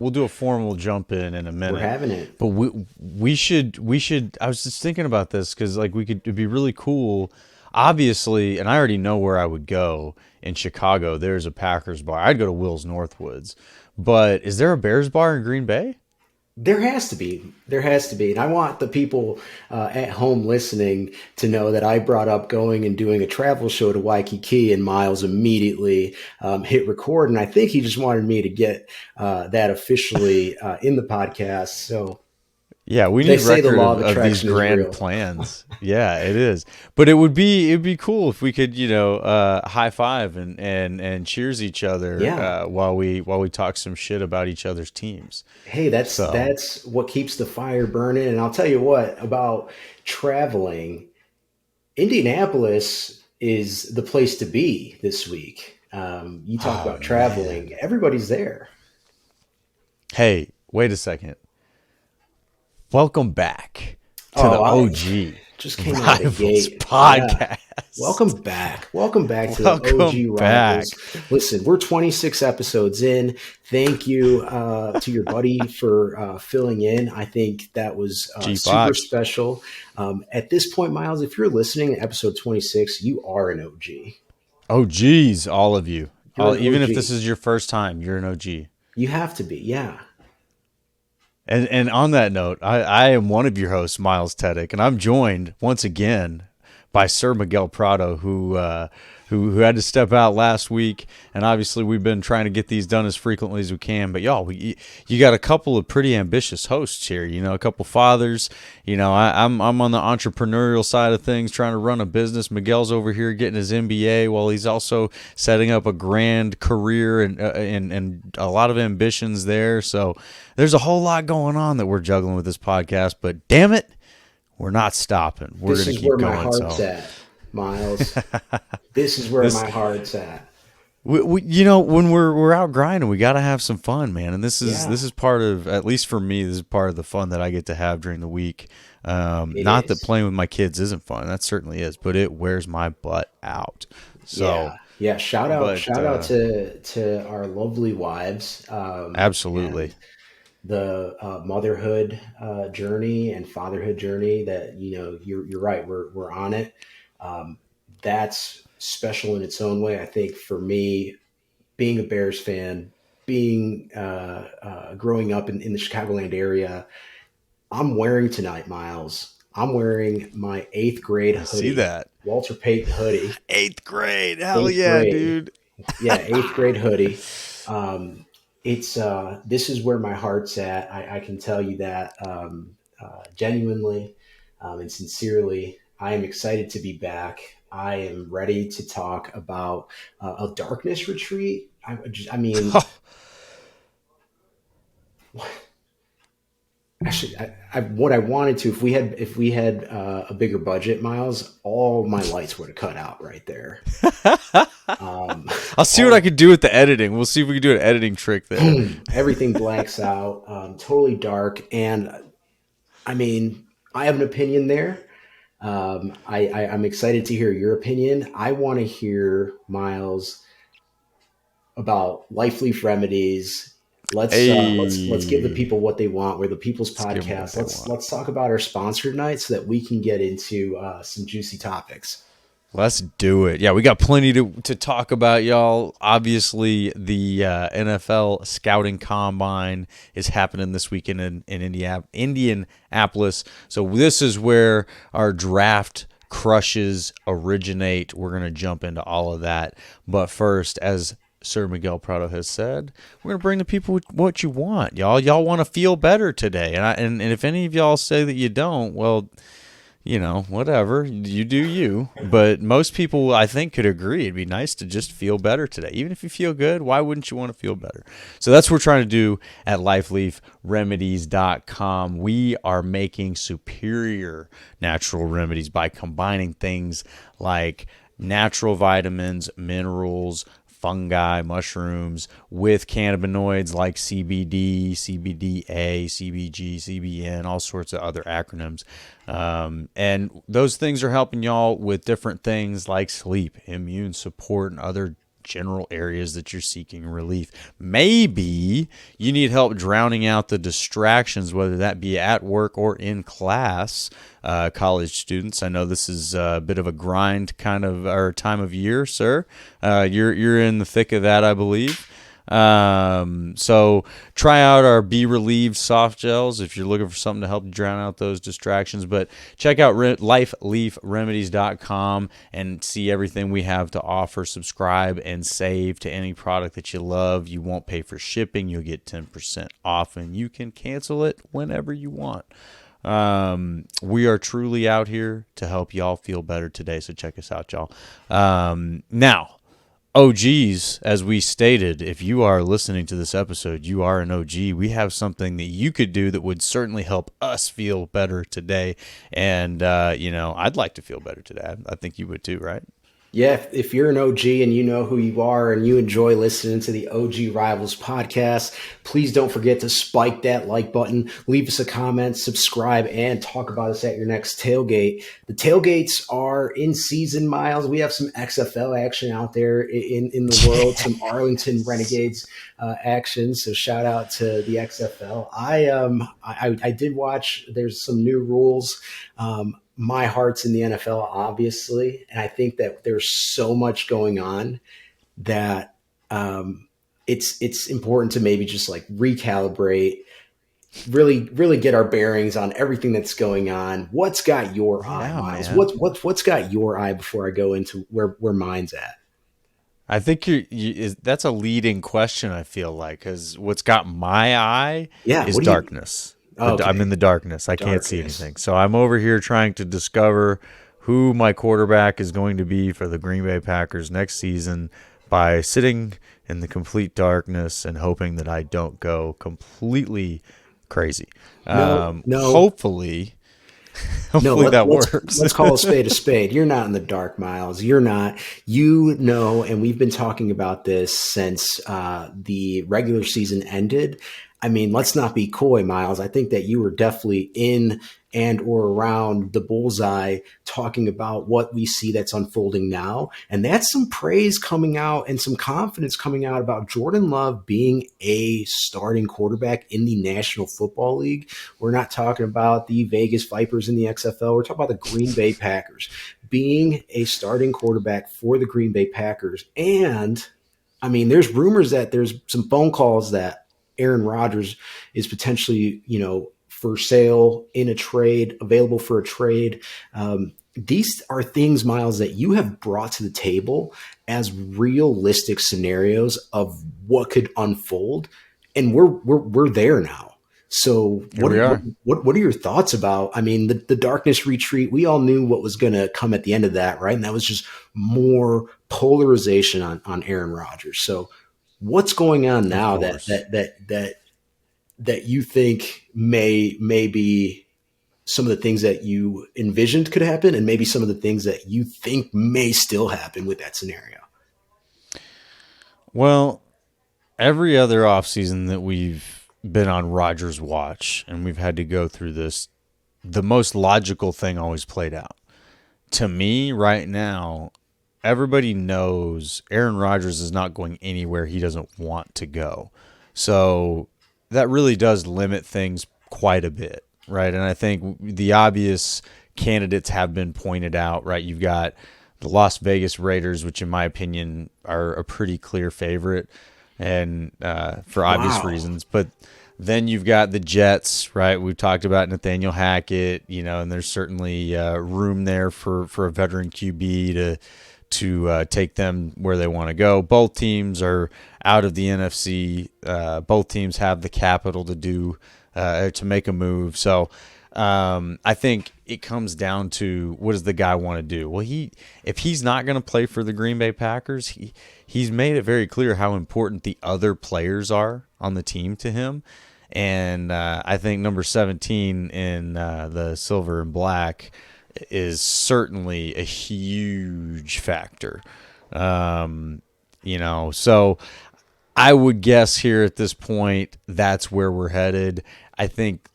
we'll do a formal jump in a We're minute. having it. But we should. I was just thinking about this because like it'd be really cool. Obviously, and I already know where I would go in Chicago. There's a Packers bar. I'd go to Will's Northwoods. But is there a Bears bar in Green Bay? There has to be. There has to be. And I want the people at home listening to know that I brought up going and doing a travel show to Waikiki, and Miles immediately hit record. And I think he just wanted me to get that officially in the podcast. So Yeah, we they need say the record law of of these attraction is grand real. plans. Yeah, it is. But it'd be cool if we could, high five and cheers each other Yeah. while we talk some shit about each other's teams. Hey, that's So that's what keeps the fire burning. And I'll tell you what about traveling. Indianapolis is the place to be this week. You talk oh about traveling, man. everybody's there. Hey, wait a second. Welcome back to Oh, the I OG just came out of the Rivals gate. Yeah. podcast. Welcome back. Welcome back to the Welcome OG back. Rivals. Listen, we're 26 episodes in. Thank you to your buddy for filling in. I think that was G super Fox. special. At this point, Miles, if you're listening to episode 26, you are an OG. Oh geez, all of you. You're an Even if this OG. is your first time, you're an OG. You have to be. Yeah. And on that note, I am one of your hosts, Miles Teddick, and I'm joined once again by Sir Miguel Prado, who had to step out last week, and obviously we've been trying to get these done as frequently as we can. But y'all, you got a couple of pretty ambitious hosts here. A couple fathers. I'm on the entrepreneurial side of things, trying to run a business. Miguel's over here getting his MBA, while he's also setting up a grand career and a lot of ambitions there. So there's a whole lot going on that we're juggling with this podcast. But damn it, we're not stopping. We're This gonna is keep where my going. heart's So at, Miles. This is where this my heart's at. when we're out grinding, we got to have some fun, man. And this is Yeah, this is part of, at least for me, this is part of the fun that I get to have during the week. it Not that is. playing with my kids isn't fun, that certainly is, but it wears my butt out. So, Yeah, yeah. but Shout out to our lovely wives, absolutely, and the motherhood journey and fatherhood journey. That you're right. We're on it. Um, that's special in its own way. I think for me, being a Bears fan, being growing up in the Chicagoland area, I'm wearing tonight, Miles. I'm wearing my eighth grade I see hoodie, that. Walter Payton hoodie, Eighth grade, hell eighth yeah, grade. dude. Yeah, eighth grade hoodie. It's this is where my heart's at. I can tell you that genuinely and sincerely. I am excited to be back. I am ready to talk about a darkness retreat. I mean, actually, what I wanted to, if we had a bigger budget, Miles, all my lights would have cut out right there. Um, I'll see what I all can do with the editing. We'll see if we can do an editing trick there. everything blanks out, totally dark, and I mean, I have an opinion there. I'm excited to hear your opinion. I want to hear Miles about Life Leaf Remedies. Let's give the Hey, people what they want. We're the People's let's give them what Podcast. they Let's want. let's talk about our sponsor tonight so that we can get into some juicy topics. Let's do it. Yeah, we got plenty to talk about, y'all. Obviously, the NFL scouting combine is happening this weekend in Indianapolis. So this is where our draft crushes originate. We're going to jump into all of that. But first, as Sir Miguel Prado has said, we're going to bring the people what you want, y'all. Y'all want to feel better today. And if any of y'all say that you don't, well, whatever, you do you. But most people, I think, could agree it'd be nice to just feel better today. Even if you feel good, why wouldn't you want to feel better? So that's what we're trying to do at lifeleafremedies.com. We are making superior natural remedies by combining things like natural vitamins, minerals, fungi, mushrooms with cannabinoids like CBD, CBDA, CBG, CBN, all sorts of other acronyms. And those things are helping y'all with different things like sleep, immune support, and other general areas that you're seeking relief. Maybe you need help drowning out the distractions, whether that be at work or in class. College students, I know this is a bit of a grind kind of or time of year, sir. You're in the thick of that, I believe. So try out our Be Relieved soft gels if you're looking for something to help drown out those distractions. But check out lifeleafremedies.com and see everything we have to offer. Subscribe and save to any product that you love. You won't pay for shipping. You'll get 10% off, and you can cancel it whenever you want. We are truly out here to help y'all feel better today. So check us out, y'all. Now, OGs, as we stated, if you are listening to this episode, you are an OG. We have something that you could do that would certainly help us feel better today. And, I'd like to feel better today. I think you would too, right? Yeah, if you're an OG and you know who you are and you enjoy listening to the OG Rivals podcast, please don't forget to spike that like button, leave us a comment, subscribe, and talk about us at your next tailgate. The tailgates are in season, Miles. We have some XFL action out there in the world, some Arlington Renegades action. So shout out to the XFL. I did watch. There's some new rules. My heart's in the NFL, obviously, and I think that there's so much going on that it's important to maybe just like recalibrate, really get our bearings on everything that's going on. What's got your eye, Miles? Man. What's got your eye before I go into where mine's at? I think that's a leading question, I feel like, because what's got my eye is darkness. Okay. I'm in the darkness. I can't see anything. So I'm over here trying to discover who my quarterback is going to be for the Green Bay Packers next season by sitting in the complete darkness and hoping that I don't go completely crazy. No. Hopefully that works. Let's call a spade a spade. You're not in the dark, Miles. You're not. And we've been talking about this since the regular season ended. I mean, let's not be coy, Miles. I think that you were definitely in and or around the bullseye talking about what we see that's unfolding now. And that's some praise coming out and some confidence coming out about Jordan Love being a starting quarterback in the National Football League. We're not talking about the Vegas Vipers in the XFL. We're talking about the Green Bay Packers being a starting quarterback for the Green Bay Packers. And I mean, there's rumors that there's some phone calls that Aaron Rodgers is potentially, for sale in a trade, available for a trade. These are things, Miles, that you have brought to the table as realistic scenarios of what could unfold, and we're there now. So what are your thoughts about? I mean, the darkness retreat. We all knew what was going to come at the end of that, right? And that was just more polarization on Aaron Rodgers. So what's going on now that you think may be some of the things that you envisioned could happen, and maybe some of the things that you think may still happen with that scenario? Well, every other offseason that we've been on Rodgers' watch and we've had to go through this, the most logical thing always played out. To me, right now, everybody knows Aaron Rodgers is not going anywhere he doesn't want to go. So that really does limit things quite a bit, right? And I think the obvious candidates have been pointed out, right? You've got the Las Vegas Raiders, which in my opinion are a pretty clear favorite, and for obvious reasons. But then you've got the Jets, right? We've talked about Nathaniel Hackett, and there's certainly room there for a veteran QB to take them where they want to go. Both teams are out of the NFC. Both teams have the capital to make a move. So I think it comes down to, what does the guy want to do? Well, if he's not going to play for the Green Bay Packers, he's made it very clear how important the other players are on the team to him. And I think number 17 in the silver and black is certainly a huge factor. So I would guess here at this point, that's where we're headed. I think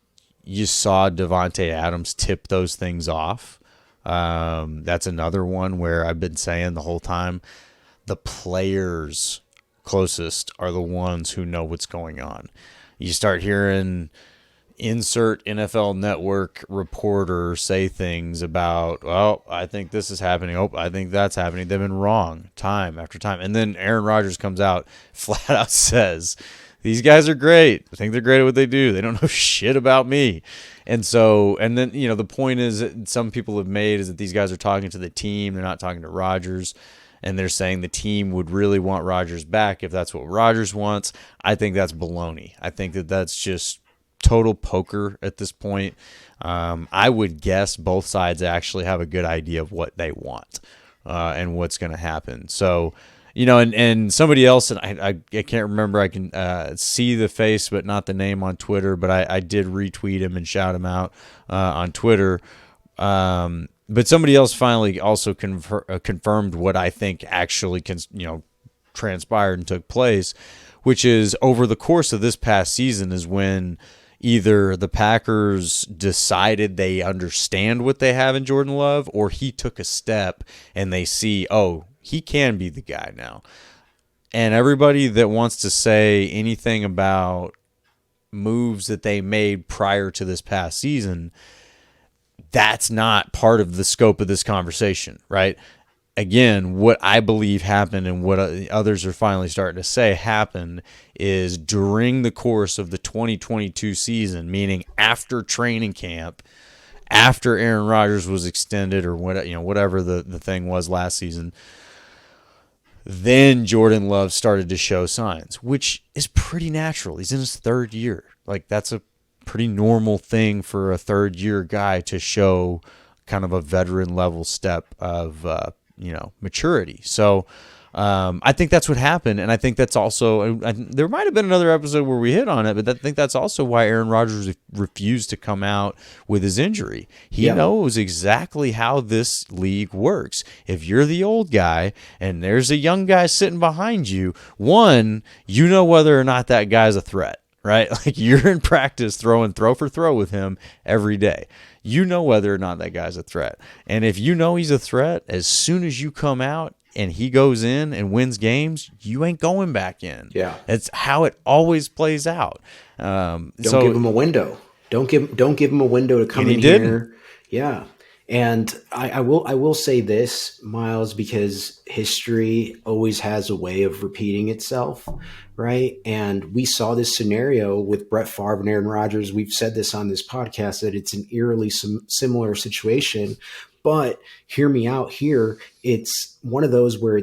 you saw Devontae Adams tip those things off. That's another one where I've been saying the whole time, the players closest are the ones who know what's going on. You start hearing insert NFL Network reporter say things about, oh, I think this is happening. Oh, I think that's happening. They've been wrong time after time. And then Aaron Rodgers comes out, flat out says, these guys are great. I think they're great at what they do. They don't know shit about me. And so, and then, the point is that some people have made is that these guys are talking to the team. They're not talking to Rodgers. And they're saying the team would really want Rodgers back if that's what Rodgers wants. I think that's baloney. I think that that's just total poker at this point. I would guess both sides actually have a good idea of what they want and what's going to happen. So, and somebody else, and I can't remember, I can see the face but not the name on Twitter, but I did retweet him and shout him out on Twitter. But somebody else finally also confirmed what I think actually transpired and took place, which is over the course of this past season is when either the Packers decided they understand what they have in Jordan Love, or he took a step and they see, oh, he can be the guy now. And everybody that wants to say anything about moves that they made prior to this past season, that's not part of the scope of this conversation, right? Again, what I believe happened and what others are finally starting to say happened is during the course of the 2022 season, meaning after training camp, after Aaron Rodgers was extended or whatever the thing was last season, then Jordan Love started to show signs, which is pretty natural. He's in his third year. Like, that's a pretty normal thing for a third-year guy to show kind of a veteran-level step of maturity. So I think that's what happened, and I think that's also there might have been another episode where we hit on it, but I think that's also why Aaron Rodgers refused to come out with his injury. He knows exactly how this league works. If you're the old guy and there's a young guy sitting behind you, one, you know whether or not that guy's a threat. Right? Like, you're in practice throwing throw for throw with him every day. You know whether or not that guy's a threat. And if you know he's a threat, as soon as you come out and he goes in and wins games, you ain't going back in. Yeah. That's how it always plays out. Don't give him a window. Don't give him a window to come in here. Yeah. And I will say this, Miles, because history always has a way of repeating itself, right? And we saw this scenario with Brett Favre and Aaron Rodgers. We've said this on this podcast that it's an eerily similar situation. But hear me out here. It's one of those where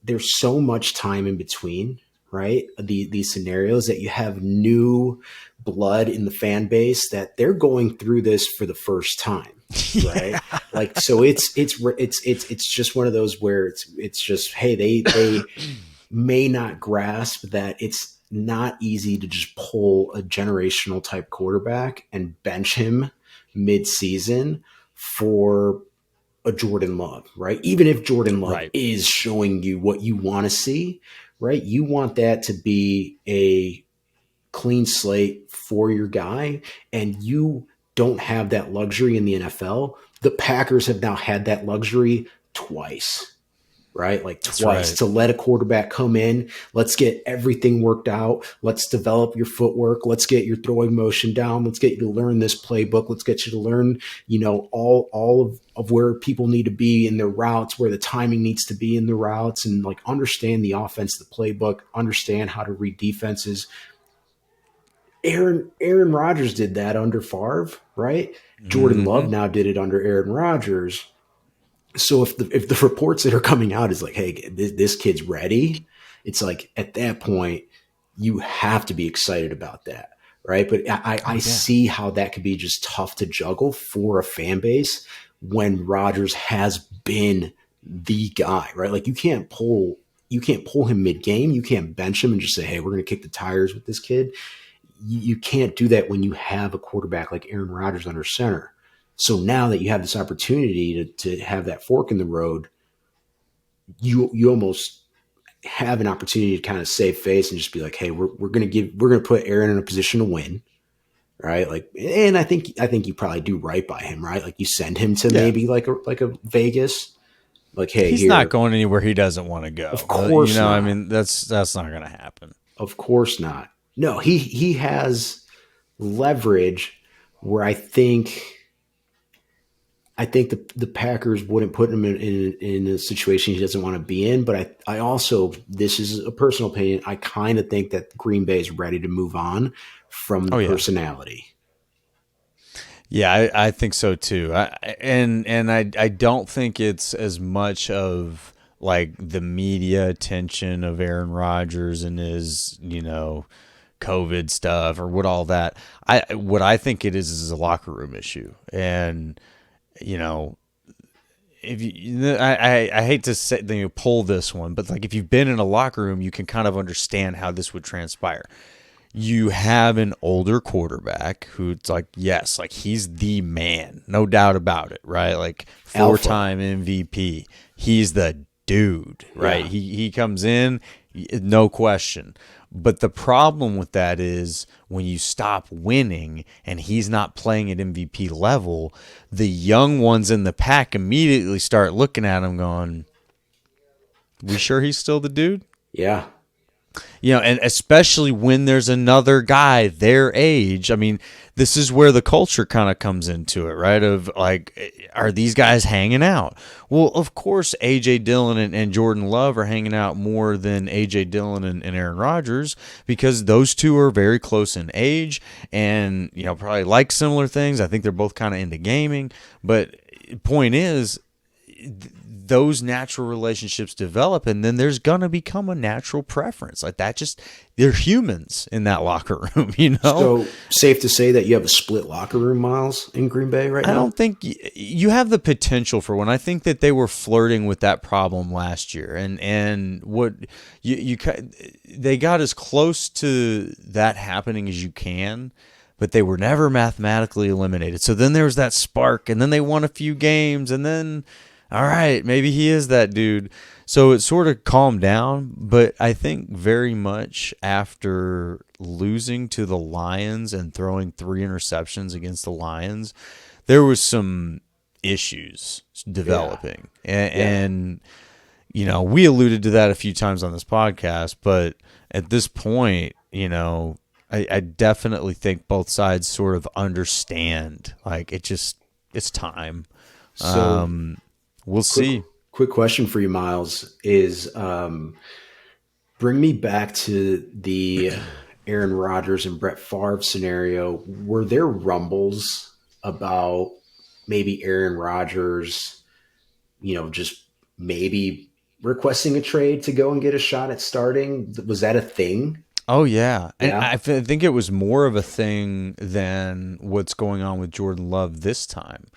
there's so much time in between, right? These scenarios that you have new blood in the fan base that they're going through this for the first time. Right. Yeah. Like, so it's just one of those where it's just, hey, they may not grasp that it's not easy to just pull a generational type quarterback and bench him mid-season for a Jordan Love, right? Even if Jordan Love is showing you what you want to see, right? You want that to be a clean slate for your guy, and you don't have that luxury in the NFL. The Packers have now had that luxury twice, right? Like twice to let a quarterback come in. Let's get everything worked out. Let's develop your footwork. Let's get your throwing motion down. Let's get you to learn this playbook. Let's get you to learn, all of where people need to be in their routes, where the timing needs to be in the routes, and like understand the offense, the playbook, understand how to read defenses. Aaron Rodgers did that under Favre, right? Jordan Love now did it under Aaron Rodgers. So if the reports that are coming out is like, hey, this kid's ready, it's like at that point you have to be excited about that, right? But I see how that could be just tough to juggle for a fan base when Rodgers has been the guy, right? Like you can't pull him mid game, you can't bench him and just say, hey, we're going to kick the tires with this kid. You can't do that when you have a quarterback like Aaron Rodgers under center. So now that you have this opportunity to have that fork in the road, you almost have an opportunity to kind of save face and just be like, hey, we're going to put Aaron in a position to win, right? Like, and I think you probably do right by him, right? Like you send him to maybe like a Vegas, Like, hey, He's not here, going anywhere he doesn't want to of go. course I not. mean, that's not going to happen. Of course not. No, he has leverage where I think the Packers wouldn't put him in a situation he doesn't want to be in. But I also, this is a personal opinion, I kind of think that Green Bay is ready to move on from the Oh yeah. personality. Yeah, I think so too. I don't think it's as much of like the media attention of Aaron Rodgers and his, COVID stuff or what I think it is a locker room issue. And, you know, if you, I hate to say, pull this one, but like if you've been in a locker room, you can kind of understand how this would transpire. You have an older quarterback who's like, yes, like he's the man, no doubt about it, right? Like Alpha. four-time MVP. He's the dude, right? Yeah. He comes in, no question. But the problem with that is when you stop winning and he's not playing at MVP level, the young ones in the pack immediately start looking at him going, we sure he's still the dude? Yeah. And especially when there's another guy their age. I mean, this is where the culture kind of comes into it, right? Of like, are these guys hanging out? Well, of course, AJ Dillon and Jordan Love are hanging out more than AJ Dillon and Aaron Rodgers because those two are very close in age and, probably like similar things. I think they're both kind of into gaming. But point is, those natural relationships develop, and then there's gonna become a natural preference like that. Just they're humans in that locker room. So safe to say that you have a split locker room, Miles, in Green Bay right I now? don't think you have the potential for one. I think that they were flirting with that problem last year, and what they got as close to that happening as you can, but they were never mathematically eliminated. So then there was that spark, and then they won a few games, and then all right, maybe he is that dude. So it sort of calmed down, but I think very much after losing to the Lions and throwing 3 interceptions against the Lions, there was some issues Yeah. developing. Yeah. And we alluded to that a few times on this podcast, but at this point, I definitely think both sides sort of understand, like it's time. So We'll quick see. quick question for you, Miles, is bring me back to the Aaron Rodgers and Brett Favre scenario. Were there rumbles about maybe Aaron Rodgers, just maybe requesting a trade to go and get a shot at starting? Was that a thing? Oh yeah, and Yeah. I think it was more of a thing than what's going on with Jordan Love this time,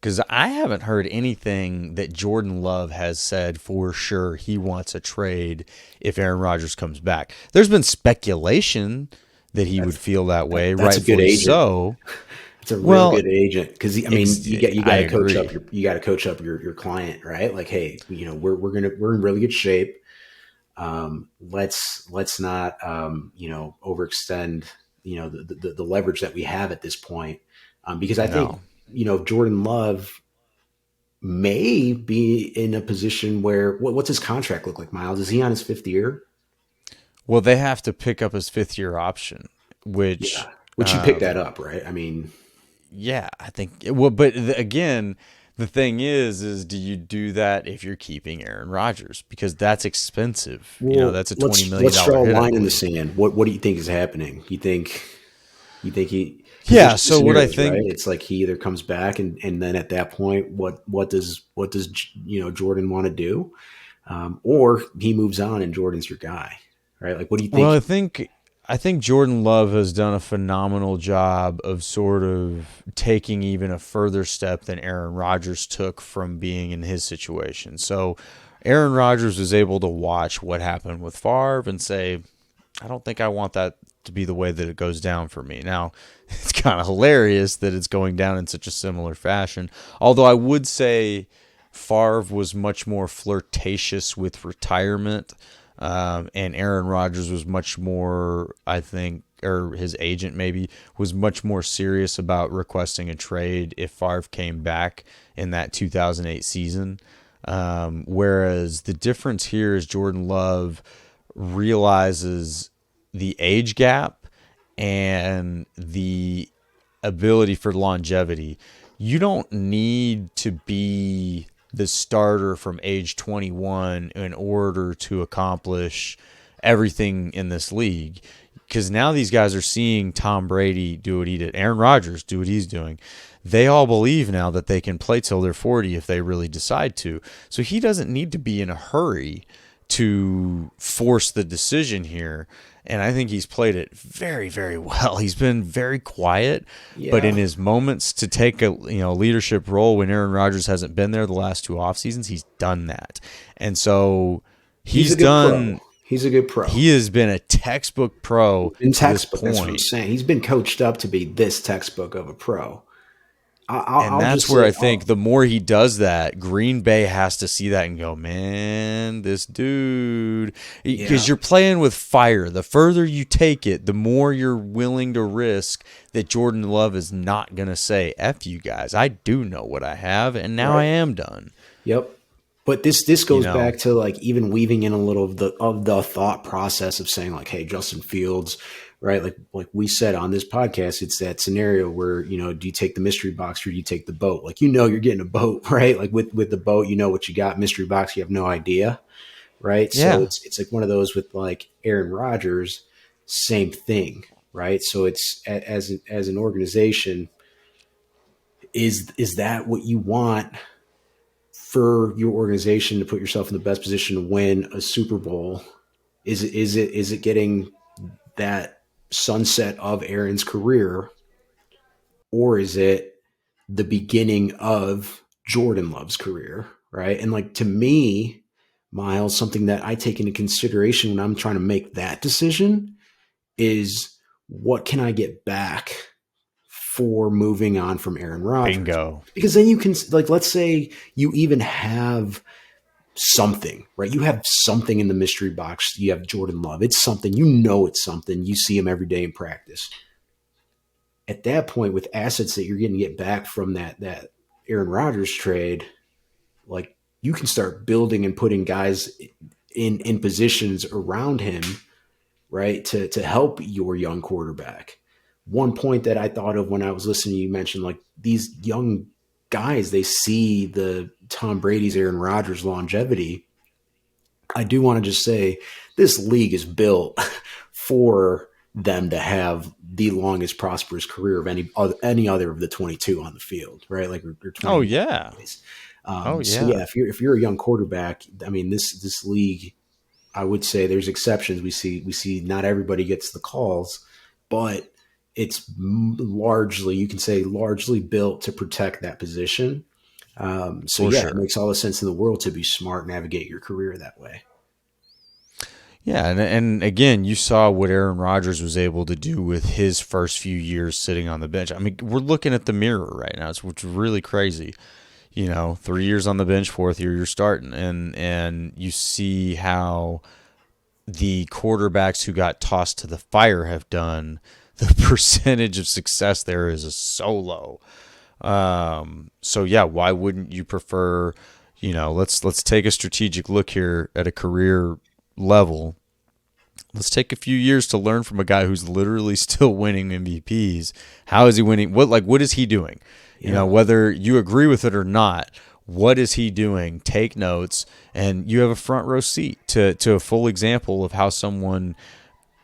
because I haven't heard anything that Jordan Love has said for sure he wants a trade if Aaron Rodgers comes back. There's been speculation that he would That's feel that way, that's a good rightfully agent. so. It's a real Well, good agent because I mean you got I to coach up agree. your client, right? Like, hey, we're in really good shape. Let's not overextend the leverage that we have at this point, because I think No. Jordan Love may be in a position where what's his contract look like, Miles? Is he on his fifth year? Well, they have to pick up his 5th year option, which Yeah, which you picked that up, right? I mean, yeah, I think. Well, but again, the thing is do you do that if you're keeping Aaron Rodgers because that's expensive? well, That's a $20 million let's draw a hit, I line in the believe. sand. What do you think is happening? You think he, because Yeah. there's two So what I scenarios, right? think, It's like he either comes back and then at that point, what does Jordan want to do, or he moves on and Jordan's your guy, right? Like, what do you well, think? I think Jordan Love has done a phenomenal job of sort of taking even a further step than Aaron Rodgers took from being in his situation. So Aaron Rodgers was able to watch what happened with Favre and say, I don't think I want that to be the way that it goes down for me. Now, it's kind of hilarious that it's going down in such a similar fashion. Although I would say Favre was much more flirtatious with retirement, and Aaron Rodgers was much more, I think, or his agent maybe was much more serious about requesting a trade if Favre came back in that 2008 season. Whereas the difference here is Jordan Love realizes the age gap and the ability for longevity. You don't need to be the starter from age 21 in order to accomplish everything in this league. Because now these guys are seeing Tom Brady do what he did, Aaron Rodgers do what he's doing. They all believe now that they can play till they're 40 if they really decide to. So he doesn't need to be in a hurry to force the decision here. And I think he's played it very, very well. He's been very quiet, but in his moments to take a leadership role when Aaron Rodgers hasn't been there the last 2 off seasons, he's done that. And so he's done. He's a good pro. He has been a textbook pro to this point. That's what I'm saying. He's been coached up to be this textbook of a pro. And that's where I think the more he does that, Green Bay has to see that and go, man, this dude. Because you're playing with fire. The further you take it, the more you're willing to risk that Jordan Love is not going to say, F you guys. I do know what I have, and now I am done. Yep. But this goes back to like even weaving in a little of the thought process of saying like, hey, Justin Fields, right? Like we said on this podcast, it's that scenario where, do you take the mystery box or do you take the boat? Like, you're getting a boat, right? Like with the boat, you know what you got. Mystery box, you have no idea, right? Yeah. So it's like one of those with like Aaron Rodgers, same thing, right? So it's as an organization, is that what you want for your organization to put yourself in the best position to win a Super Bowl? Is it getting that sunset of Aaron's career, or is it the beginning of Jordan Love's career, right? And like, to me, Miles, something that I take into consideration when I'm trying to make that decision is, what can I get back for moving on from Aaron Rodgers? Bingo. Because then you can, like, let's say you even have something, right? You have something in the mystery box. You have Jordan Love. It's something, it's something. You see him every day in practice. At that point, with assets that you're going to get back from that Aaron Rodgers trade, like, you can start building and putting guys in positions around him, right, to help your young quarterback. One point that I thought of when I was listening to you mention, like, these young guys, they see the Tom Brady's, Aaron Rodgers longevity. I do want to just say this league is built for them to have the longest prosperous career of any other of the 22 on the field, right? Like, or 20 oh yeah. So yeah, if you're a young quarterback, I mean, this league, I would say there's exceptions. We see not everybody gets the calls, but it's largely built to protect that position. It makes all the sense in the world to be smart, navigate your career that way. Yeah, and again, you saw what Aaron Rodgers was able to do with his first few years sitting on the bench. I mean, we're looking at the mirror right now, which is really crazy. 3 years on the bench, 4th year you're starting, and you see how the quarterbacks who got tossed to the fire have done. The percentage of success there is so low. So yeah, why wouldn't you prefer? Let's take a strategic look here at a career level. Let's take a few years to learn from a guy who's literally still winning MVPs. How is he winning? What is he doing? Yeah. Whether you agree with it or not, what is he doing? Take notes, and you have a front row seat to a full example of how someone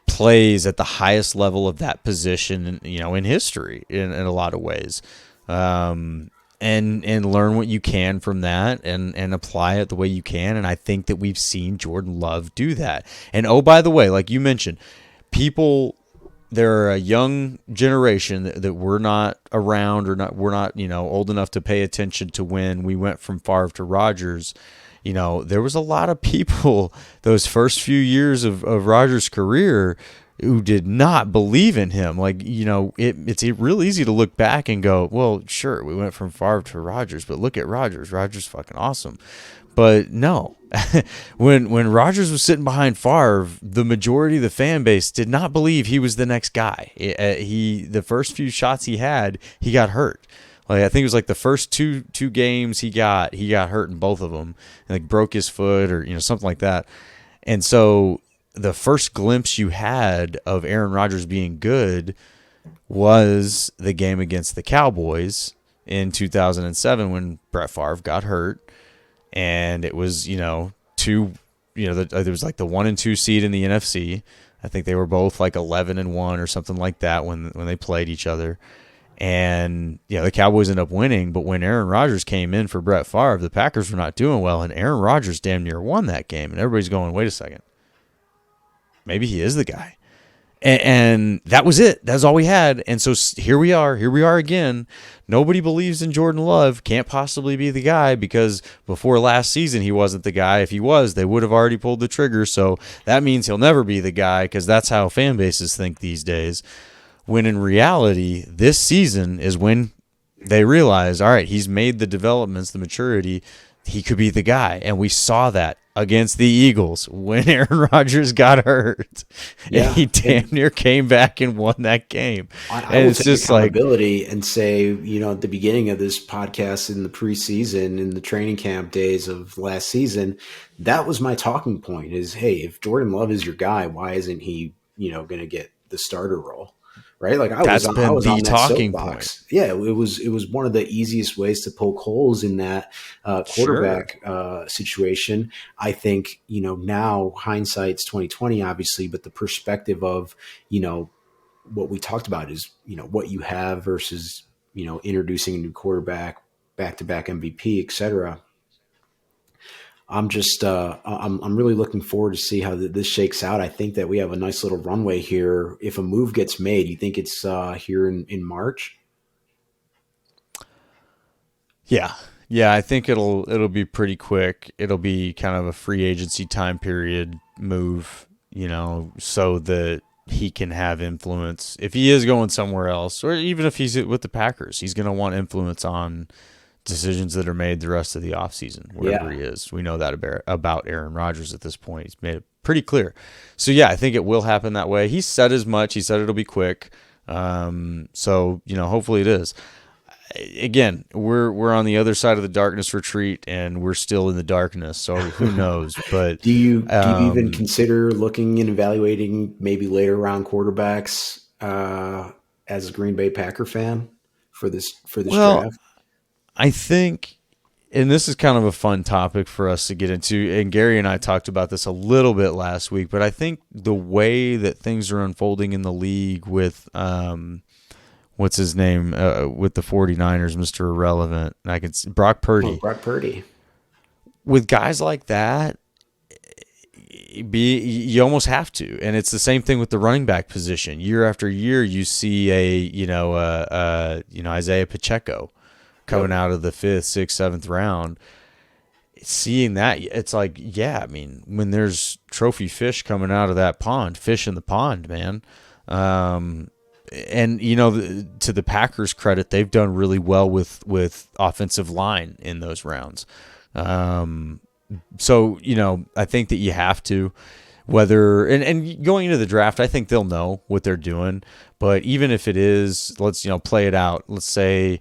plays at the highest level of that position, in history in a lot of ways. And learn what you can from that and apply it the way you can. And I think that we've seen Jordan Love do that. And oh, by the way, like you mentioned, there are a young generation that we're not around we're not old enough to pay attention to when we went from Favre to Rodgers. There was a lot of people those first few years of Rodgers' career who did not believe in him. Like, it's real easy to look back and go, well, sure, we went from Favre to Rodgers, but look at Rodgers. Rodgers fucking awesome. But no, when Rodgers was sitting behind Favre, the majority of the fan base did not believe he was the next guy. The first few shots he had, he got hurt. Like I think it was like the first two games he got hurt in both of them, and like broke his foot or something like that. And so the first glimpse you had of Aaron Rodgers being good was the game against the Cowboys in 2007 when Brett Favre got hurt, and it was there was like the 1 and 2 seed in the NFC. I think they were both like 11-1 or something like that when they played each other. And the Cowboys ended up winning, but when Aaron Rodgers came in for Brett Favre, the Packers were not doing well, and Aaron Rodgers damn near won that game. And everybody's going, wait a second, maybe he is the guy. And that was it. That's all we had. And so here we are. Here we are again. Nobody believes in Jordan Love. Can't possibly be the guy because before last season he wasn't the guy. If he was, they would have already pulled the trigger. So that means he'll never be the guy because that's how fan bases think these days. When in reality, this season is when they realize, all right, he's made the developments, the maturity. He could be the guy. And we saw that against the Eagles when Aaron Rodgers got hurt. Yeah, and he damn near came back and won that game. I will take accountability and say, at the beginning of this podcast in the preseason, in the training camp days of last season, that was my talking point is, hey, if Jordan Love is your guy, why isn't he, going to get the starter role? Right, like I was on that talking soapbox. Point. Yeah, it was one of the easiest ways to poke holes in that quarterback situation. I think now hindsight's 2020, obviously, but the perspective of what we talked about is what you have versus introducing a new quarterback, back-to-back MVP, etc. I'm just I'm really looking forward to see how this shakes out. I think that we have a nice little runway here. If a move gets made, you think it's here in March? Yeah, I think it'll be pretty quick. It'll be kind of a free agency time period move, so that he can have influence. If he is going somewhere else, or even if he's with the Packers, he's going to want influence on decisions that are made the rest of the offseason, wherever he is. We know that about Aaron Rodgers at this point. He's made it pretty clear. So, yeah, I think it will happen that way. He said as much. He said it'll be quick. So, hopefully it is. Again, we're on the other side of the darkness retreat, and we're still in the darkness, so who knows? But do you even consider looking and evaluating maybe later round quarterbacks as a Green Bay Packer fan for this draft? I think, and this is kind of a fun topic for us to get into, and Gary and I talked about this a little bit last week, but I think the way that things are unfolding in the league with, what's his name, with the 49ers, Mr. Irrelevant, Brock Purdy. Brock Purdy. With guys like that, you almost have to, and it's the same thing with the running back position. Year after year, you see Isaiah Pacheco coming out of the 5th, 6th, 7th round. Seeing that, it's like, when there's trophy fish coming out of that pond, fish in the pond, man. And to the Packers' credit, they've done really well with offensive line in those rounds. So I think that you have to, whether and going into the draft, I think they'll know what they're doing. But even if it is, let's play it out. Let's say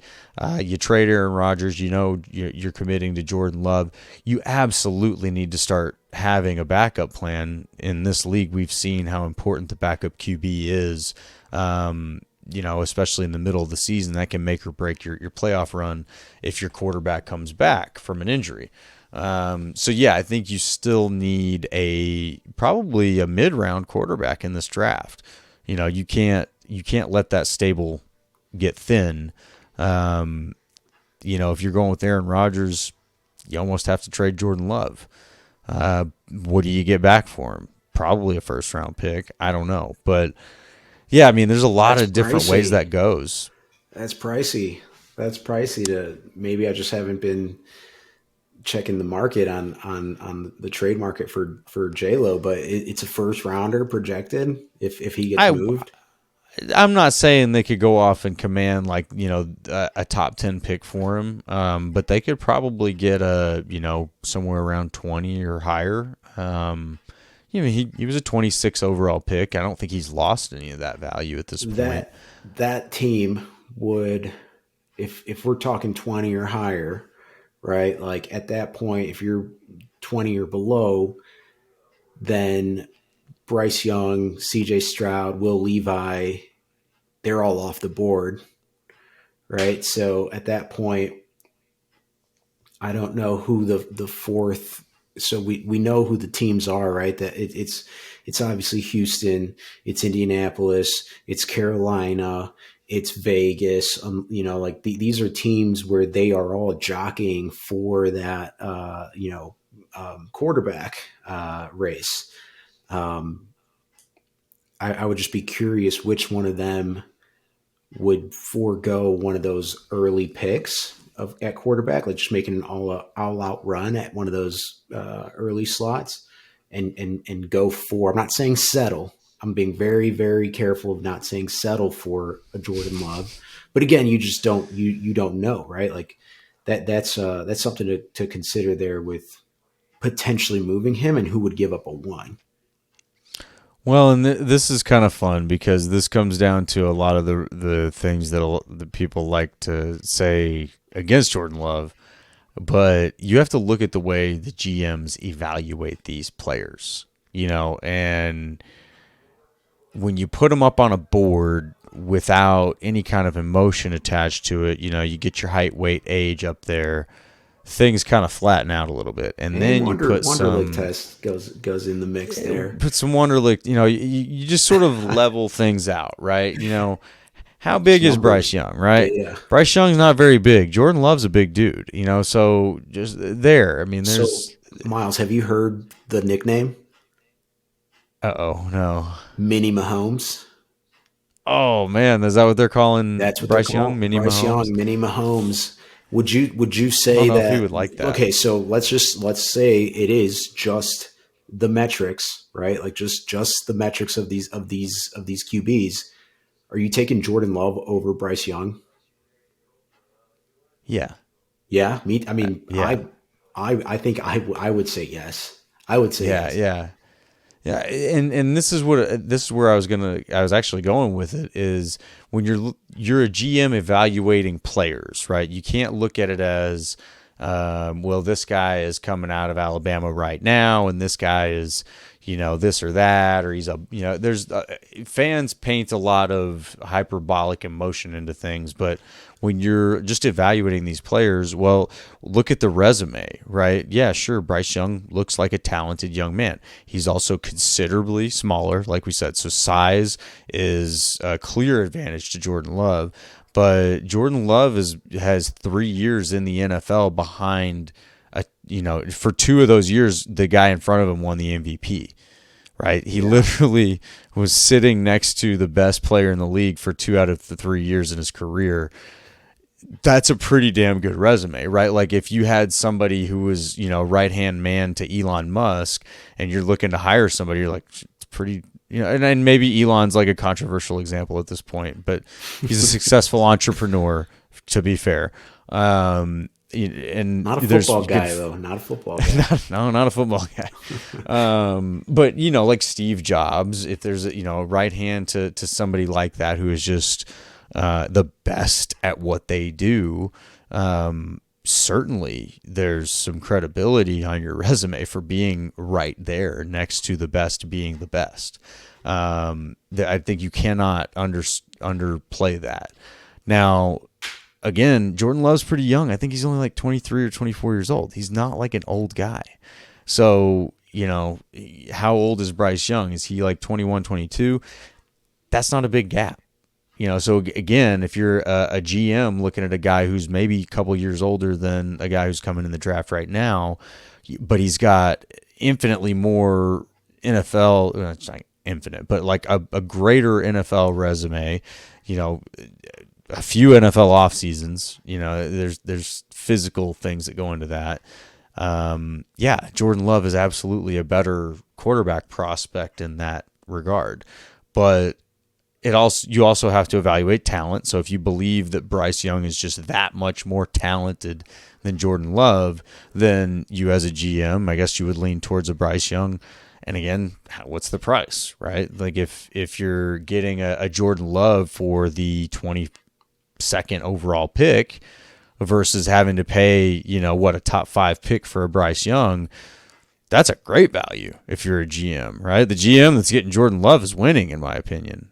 you trade Aaron Rodgers, you're committing to Jordan Love. You absolutely need to start having a backup plan. In this league, we've seen how important the backup QB is. Especially in the middle of the season, that can make or break your playoff run if your quarterback comes back from an injury. I think you still need probably a mid-round quarterback in this draft. You can't let that stable get thin. If you're going with Aaron Rodgers, you almost have to trade Jordan Love. What do you get back for him? Probably a first-round pick. I don't know, but yeah, there's a lot of different ways that goes. That's pricey. Maybe I just haven't been checking the market on the trade market for J-Lo, but it's a first rounder projected if he gets moved. I'm not saying they could go off and command a top 10 pick for him, but they could probably get somewhere around 20 or higher. He was a 26 overall pick. I don't think he's lost any of that value at this point. That team would if we're talking 20 or higher, right? Like at that point, if you're 20 or below, then Bryce Young, CJ Stroud, Will Levi, they're all off the board, right? So at that point, I don't know who the fourth. So we know who the teams are, right? That it's obviously Houston, it's Indianapolis, it's Carolina, it's Vegas. Like these are teams where they are all jockeying for that, quarterback race. Um, I would just be curious which one of them would forego one of those early picks at quarterback, like just making an all out run at one of those early slots, and go for. I'm not saying settle. I'm being very very careful of not saying settle for a Jordan Love, but again, you just don't you don't know, right? Like that's something to consider there with potentially moving him and who would give up a one. Well, and this is kind of fun because this comes down to a lot of the things that people like to say against Jordan Love, but you have to look at the way the GMs evaluate these players, and when you put them up on a board without any kind of emotion attached to it, you get your height, weight, age up there. Things kind of flatten out a little bit, and then you put Wonderlic test goes in the mix there. Put some Wonderlic. You just sort of level things out, right? How big is Bryce Young, right? Yeah. Bryce Young's not very big. Jordan Love's a big dude, so just there. I mean, there's. So, Miles, have you heard the nickname? No. Mini Mahomes. Oh man, is that what they're calling? That's what Bryce they're calling Young, Mini Bryce Mahomes. Young, Mini Mahomes. Would you say I don't know that if he would like that? Okay, so let's say it is just the metrics, right? Like just the metrics of these QBs. Are you taking Jordan Love over Bryce Young? Yeah. Yeah, me. I mean, Yeah. I think I would say yes. I would say Yeah. yes. Yeah. Yeah, and this is where I was actually going with it is when you're a GM evaluating players, right? You can't look at it as well, this guy is coming out of Alabama right now, and this guy is, this or that, or he's there's fans paint a lot of hyperbolic emotion into things, but when you're just evaluating these players, well, look at the resume, right? Yeah, sure, Bryce Young looks like a talented young man. He's also considerably smaller, like we said, so size is a clear advantage to Jordan Love. But Jordan Love has 3 years in the NFL behind, for 2 of those years, the guy in front of him won the MVP, right? He literally was sitting next to the best player in the league for 2 out of the 3 years in his career. That's a pretty damn good resume, right? Like if you had somebody who was, right-hand man to Elon Musk and you're looking to hire somebody, you're like, it's pretty, and maybe Elon's like a controversial example at this point, but he's a successful entrepreneur, to be fair. And Not a football guy, though. Not a football guy. No, not a football guy. But, like Steve Jobs, if there's a right hand to somebody like that who is just the best at what they do, certainly there's some credibility on your resume for being right there next to the best being the best. I think you cannot underplay that. Now, again, Jordan Love's pretty young. I think he's only like 23 or 24 years old. He's not like an old guy. So, how old is Bryce Young? Is he like 21, 22? That's not a big gap. So again, if you're a GM looking at a guy who's maybe a couple years older than a guy who's coming in the draft right now, but he's got infinitely more NFL, it's not infinite, but like a greater NFL resume, a few NFL off seasons, there's physical things that go into that. Jordan Love is absolutely a better quarterback prospect in that regard, but you also have to evaluate talent. So if you believe that Bryce Young is just that much more talented than Jordan Love, then you as a GM, I guess you would lean towards a Bryce Young. And again, what's the price, right? Like if you're getting a Jordan Love for the second overall pick versus having to pay, a top 5 pick for a Bryce Young. That's a great value if you're a GM, right? The GM that's getting Jordan Love is winning, in my opinion.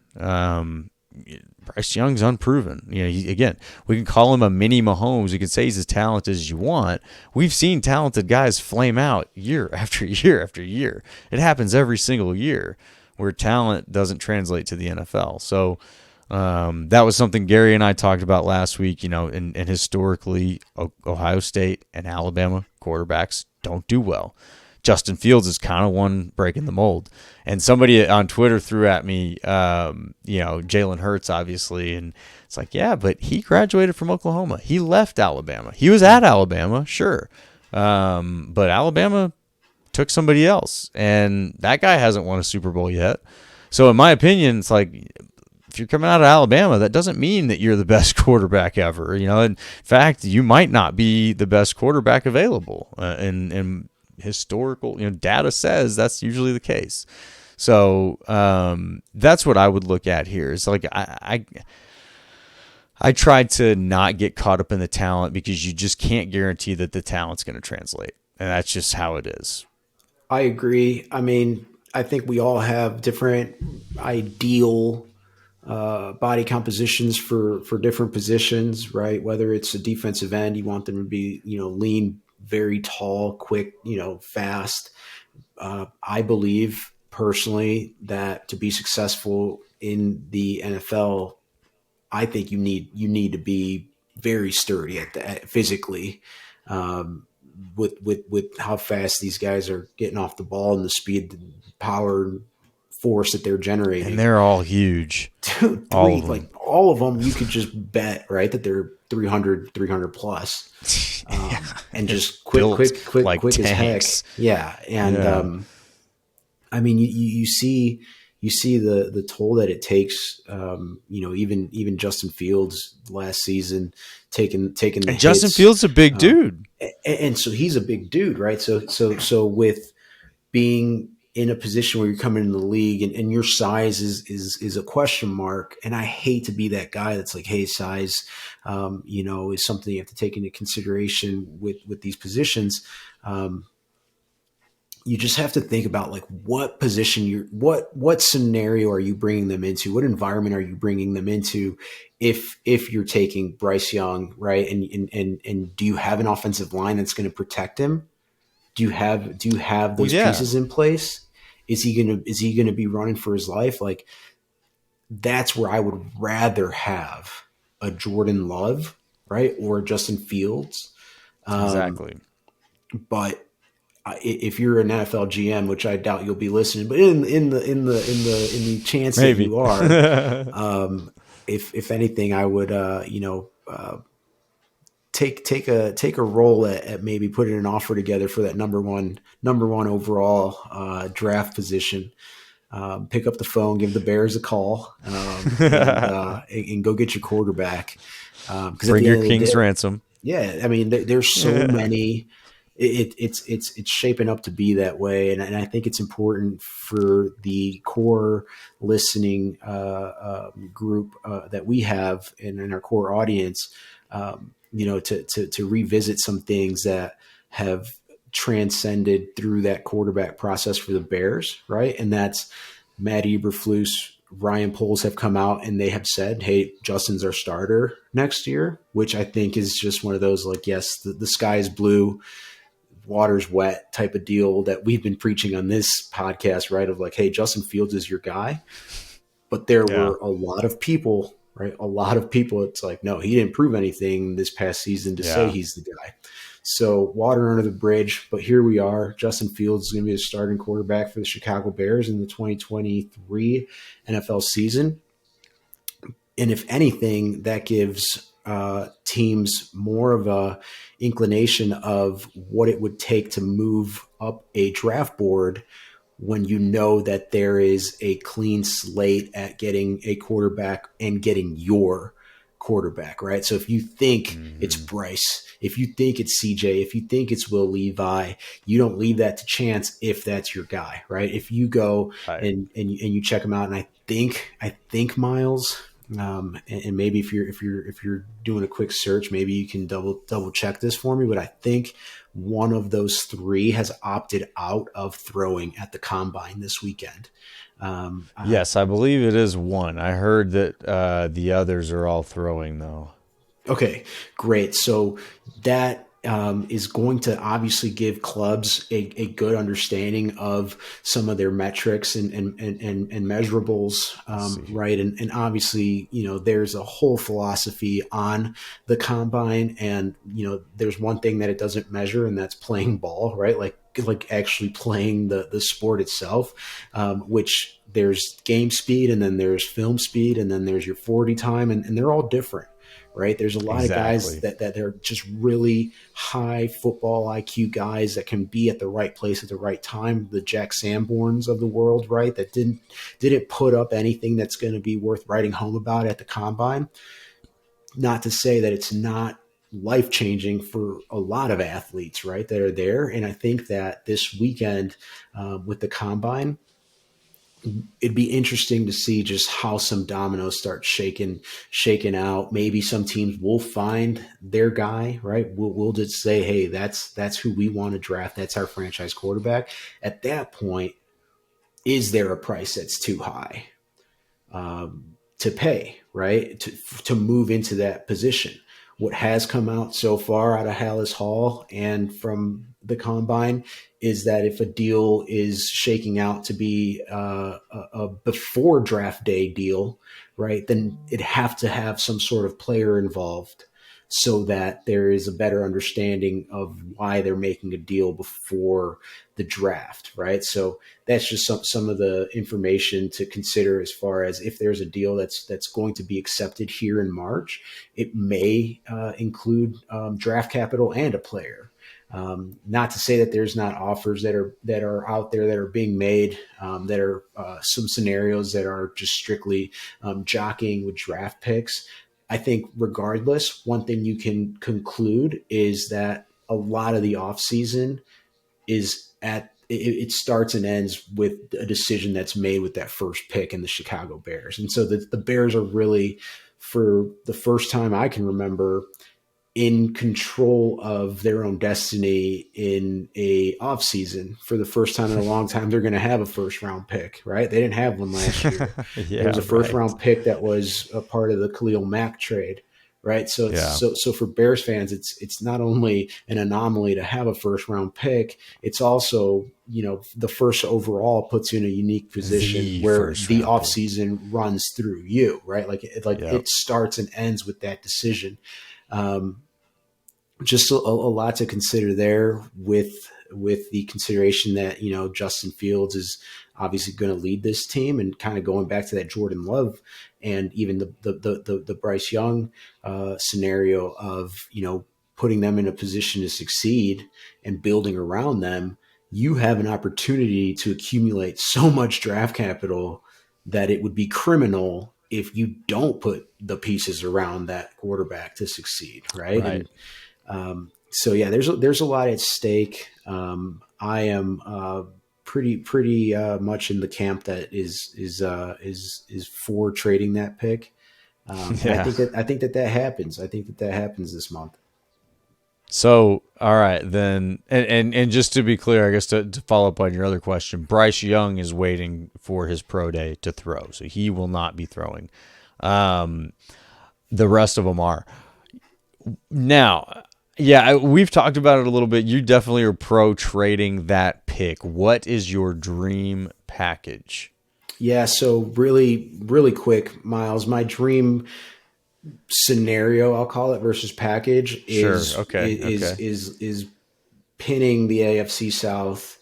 Bryce Young's unproven. Again, we can call him a mini Mahomes. We can say he's as talented as you want. We've seen talented guys flame out year after year after year. It happens every single year where talent doesn't translate to the NFL. So that was something Gary and I talked about last week, and historically Ohio State and Alabama quarterbacks don't do well. Justin Fields is kind of one breaking the mold. And somebody on Twitter threw at me, Jalen Hurts, obviously. And it's like, yeah, but he graduated from Oklahoma. He left Alabama. He was at Alabama, sure. But Alabama took somebody else. And that guy hasn't won a Super Bowl yet. So in my opinion, it's like, if you're coming out of Alabama, that doesn't mean that you're the best quarterback ever. In fact, you might not be the best quarterback available. And historical data says that's usually the case. So that's what I would look at here. It's like I try to not get caught up in the talent because you just can't guarantee that the talent's going to translate, and that's just how it is. I agree. I mean, I think we all have different ideal body compositions for different positions, right? Whether it's a defensive end, you want them to be lean, very tall, quick, fast. I believe personally that to be successful in the NFL, I think you need to be very sturdy physically, with how fast these guys are getting off the ball and the speed, power, force that they're generating. And they're all huge. All of them, you could just bet, right, that they're 300 plus, and just quick like as heck. Yeah. And, I mean, you see the toll that it takes, even Justin Fields last season taking the hits. Justin Fields a big dude. And so he's a big dude, right? So with being in a position where you're coming in the league and your size is a question mark. And I hate to be that guy that's like, hey, size, is something you have to take into consideration with these positions. You just have to think about like what position what scenario are you bringing them into? What environment are you bringing them into? If you're taking Bryce Young, right. And do you have an offensive line that's going to protect him? Do you have those pieces in place? Is he gonna be running for his life? Like, that's where I would rather have a Jordan Love, right, or a Justin Fields. Exactly. But if you're an NFL GM, which I doubt you'll be listening, but in the chance that you are, if anything, I would take a roll at maybe putting an offer together for that number one overall draft position. Pick up the phone, give the Bears a call, and go get your quarterback. Bring your king's ransom. Yeah, I mean, there's so many. It's shaping up to be that way, and I think it's important for the core listening group that we have and in our core audience. To revisit some things that have transcended through that quarterback process for the Bears, right? And that's Matt Eberflus, Ryan Poles have come out and they have said, hey, Justin's our starter next year, which I think is just one of those like, yes, the sky is blue, water's wet type of deal that we've been preaching on this podcast, right? Of like, hey, Justin Fields is your guy. But there were a lot of people, right? A lot of people, it's like, no, he didn't prove anything this past season to say he's the guy. So water under the bridge, but here we are. Justin Fields is going to be a starting quarterback for the Chicago Bears in the 2023 NFL season. And if anything, that gives teams more of a inclination of what it would take to move up a draft board when you know that there is a clean slate at getting a quarterback and getting your quarterback, right? So if you think it's Bryce, if you think it's CJ, if you think it's Will Levi, you don't leave that to chance if that's your guy, right? If you go and you check him out, and I think Miles, And maybe if you're doing a quick search, maybe you can double check this for me. But I think one of those three has opted out of throwing at the combine this weekend. Yes, I believe it is one. I heard that the others are all throwing though. Okay, great. So that is going to obviously give clubs a good understanding of some of their metrics and measurables, Let's see. right? And obviously, there's a whole philosophy on the combine, and there's one thing that it doesn't measure, and that's playing ball, right? Like actually playing the sport itself, which there's game speed, and then there's film speed, and then there's your 40 time, and they're all different, right? There's a lot of guys Exactly. that are just really high football IQ guys that can be at the right place at the right time. The Jack Sanborns of the world, right? That didn't put up anything that's going to be worth writing home about at the combine. Not to say that it's not life changing for a lot of athletes, right? That are there. And I think that this weekend with the combine, it'd be interesting to see just how some dominoes start shaking out. Maybe some teams will find their guy, right? We'll just say, hey, that's who we want to draft. That's our franchise quarterback. At that point, is there a price that's too high to pay, right? To move into that position. What has come out so far out of Hallis Hall and from the combine is that if a deal is shaking out to be a before draft day deal, right, then it'd have to have some sort of player involved so that there is a better understanding of why they're making a deal before the draft, right? So that's just some of the information to consider as far as if there's a deal that's going to be accepted here in March, it may include draft capital and a player. Not to say that there's not offers that are out there that are being made, that are some scenarios that are just strictly jockeying with draft picks. I think regardless, one thing you can conclude is that a lot of the offseason is it starts and ends with a decision that's made with that first pick in the Chicago Bears. And so the Bears are really, for the first time I can remember, in control of their own destiny in a off season. For the first time in a long time, they're going to have a first round pick, right? They didn't have one last year. There was Yeah, a first right. round pick that was a part of the Khalil Mack trade, right? So Yeah. so for Bears fans, it's not only an anomaly to have a first round pick, it's also, the first overall puts you in a unique position The where first the round off pick. season runs through you, right? Like Yep. it starts and ends with that decision. Um, just a lot to consider there with the consideration that Justin Fields is obviously going to lead this team, and kind of going back to that Jordan Love and even the Bryce Young scenario of putting them in a position to succeed and building around them. You have an opportunity to accumulate so much draft capital that it would be criminal if you don't put the pieces around that quarterback to succeed, right? Right. And so yeah, there's a lot at stake. I am pretty much in the camp that is for trading that pick, and I Yeah. think that happens. I think that happens this month. So, all right, then, and just to be clear, I guess to follow up on your other question, Bryce Young is waiting for his pro day to throw, so he will not be throwing. Um, the rest of them are. Now, yeah, we've talked about it a little bit. You definitely are pro trading that pick. What is your dream package? Yeah, so really quick, Miles. My dream scenario, I'll call it, versus package Sure. Okay. Okay. is pinning the AFC South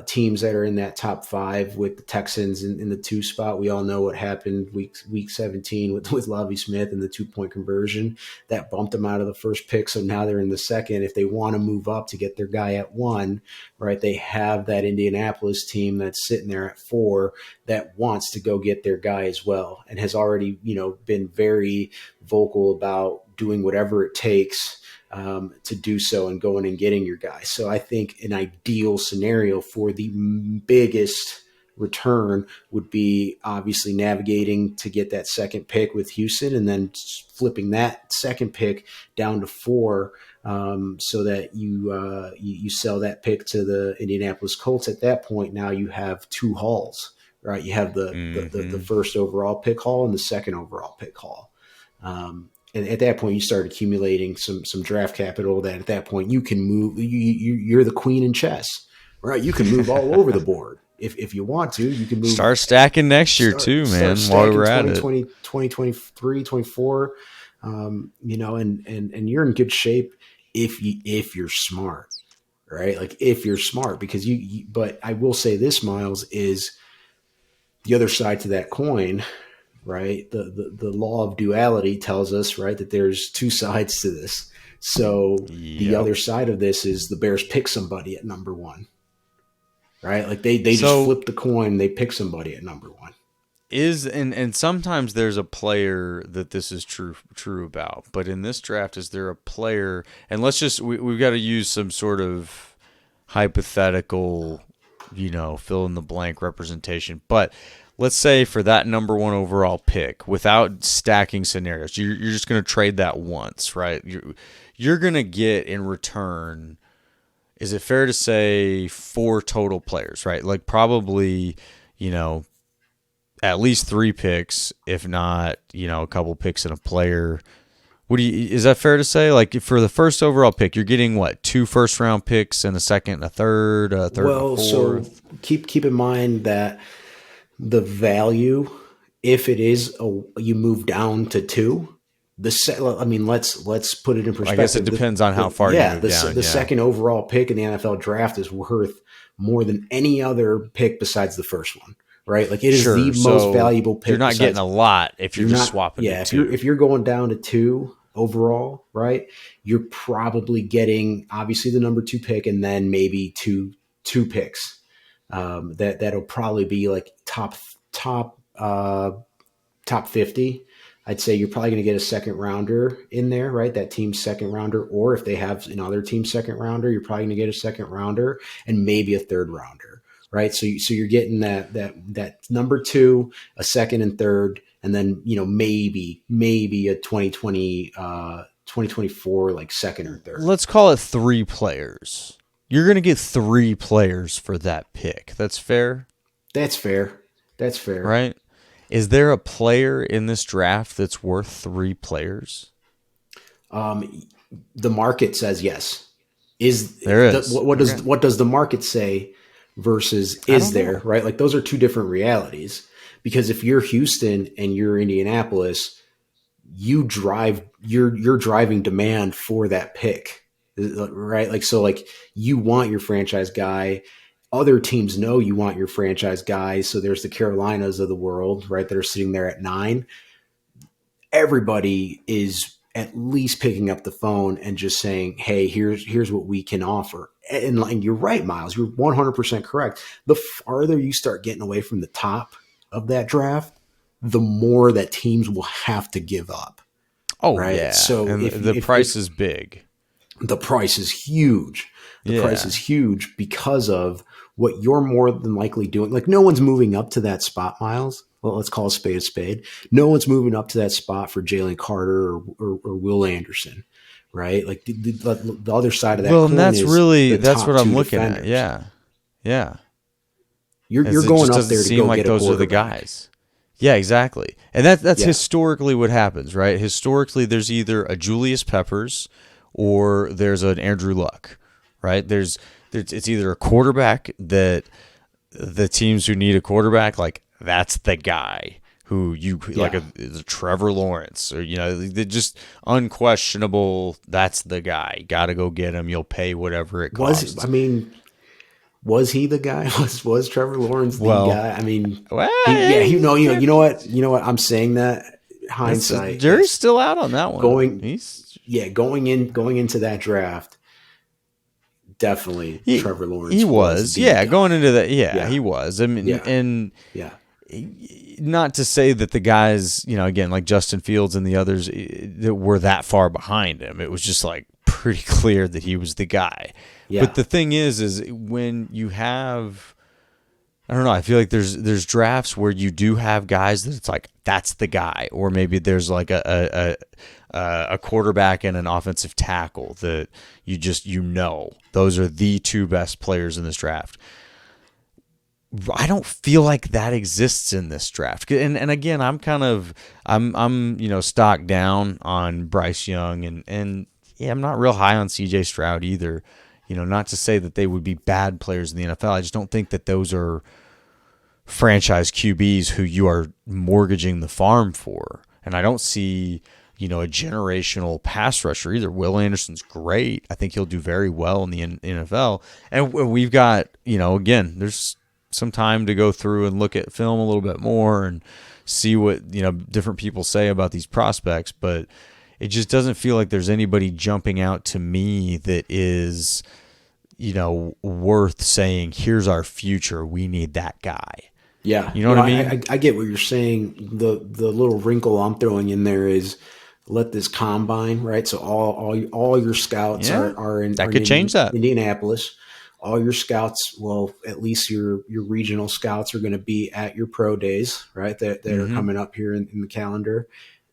teams that are in that top five with the Texans in the two spot. We all know what happened week 17 with Lovie Smith and the 2-point conversion that bumped them out of the first pick. So now they're in the second. If they want to move up to get their guy at 1, right, they have that Indianapolis team that's sitting there at 4 that wants to go get their guy as well, and has already, been very vocal about doing whatever it takes to do so and going and getting your guy. So I think an ideal scenario for the biggest return would be obviously navigating to get that second pick with Houston, and then flipping that second pick down to 4, so that you sell that pick to the Indianapolis Colts. At that point, now you have 2 hauls, right? You have the first overall pick haul and the second overall pick haul. And at that point, you start accumulating some draft capital that at that point you can move. You're the queen in chess, right? You can move all over the board. If you want to, you can move. Start stacking next year too, man, while we're at it. 2023, 24, and you're in good shape if you're smart, right? Like if you're smart, because but I will say this, Miles, is the other side to that coin, right? The law of duality tells us, right, that there's 2 sides to this. So the other side of this is the Bears pick somebody at number 1, right? Like they just flip the coin, they pick somebody at number 1. And sometimes there's a player that this is true about, but in this draft, is there a player? And let's just we've got to use some sort of hypothetical, fill in the blank representation, but. Let's say for that number 1 overall pick, without stacking scenarios, you're just going to trade that once, right? You're going to get in return, is it fair to say 4 total players, right? Like probably, at least 3 picks, if not, a couple picks and a player. Is that fair to say? Like for the first overall pick, you're getting what, 2 first-round picks and a second, a third, and a fourth? So keep in mind that the value, if it is you move down to 2, let's put it in perspective. I guess it depends on how far you move down. The second overall pick in the NFL draft is worth more than any other pick besides the first one, right? Like it is the most valuable pick. You're not getting a lot if you're just swapping. Yeah, if you're going down to 2 overall, right, you're probably getting obviously the number 2 pick and then maybe two picks. That'll probably be like top 50. I'd say you're probably going to get a second rounder in there, right? That team's second rounder, or if they have another team's second rounder, you're probably going to get a second rounder and maybe a third rounder, right? So you're getting that number 2, a second and third, and then maybe a 2024 like second or third. Let's call it 3 players. You're going to get 3 players for that pick. That's fair? That's fair. Right? Is there a player in this draft that's worth 3 players? The market says yes. There is. What does the market say versus is there, right? Like those are 2 different realities. Because if you're Houston and you're Indianapolis, you're driving demand for that pick. Right? Like, so like you want your franchise guy. Other teams know you want your franchise guy. So there's the Carolinas of the world, right, that are sitting there at 9. Everybody is at least picking up the phone and just saying, hey, here's what we can offer. And you're right, Miles, you're 100% correct. The farther you start getting away from the top of that draft, the more that teams will have to give up. Oh, right? Yeah. So and the price is big. The price is huge. The price is huge because of what you're more than likely doing. Like no one's moving up to that spot, Miles. Well, let's call a spade a spade. No one's moving up to that spot for Jalen Carter or Will Anderson, right? Like the other side of that. Well, and that's what I'm looking defenders. at. Yeah. You're going up there to go like get those a are the guys. Yeah, exactly. And that's historically what happens, right? Historically, there's either a Julius Peppers or there's an Andrew Luck, right? It's either a quarterback that the teams who need a quarterback, like that's the guy who like a Trevor Lawrence or, they're just unquestionable. That's the guy. Got to go get him. You'll pay whatever it costs. Was he the guy? Was Trevor Lawrence the guy? I mean, you know what? I'm saying that hindsight. Jury's still out on that one. Going into that draft, definitely Trevor Lawrence. He was, going into that. Yeah, he was. I mean, and not to say that the guys, again, like Justin Fields and the others that were that far behind him. It was just like pretty clear that he was the guy. Yeah. But the thing is when you have, I don't know. I feel like there's drafts where you do have guys that it's like that's the guy, or maybe there's like a quarterback and an offensive tackle that those are the two best players in this draft. I don't feel like that exists in this draft. And again, I'm stock down on Bryce Young and yeah, I'm not real high on CJ Stroud either. Not to say that they would be bad players in the NFL. I just don't think that those are franchise QBs who you are mortgaging the farm for. And I don't see, a generational pass rusher either. Will Anderson's great. I think he'll do very well in the NFL. And we've got, again, there's some time to go through and look at film a little bit more and see what different people say about these prospects, but it just doesn't feel like there's anybody jumping out to me that is worth saying here's our future, we need that guy. Yeah, You know what I mean? I get what you're saying. The little wrinkle I'm throwing in there is let this combine, right? So all your scouts Yeah, are in that could change that. Indianapolis. All your scouts, well, at least your regional scouts are going to be at your pro days, right? That are Mm-hmm. coming up here in the calendar,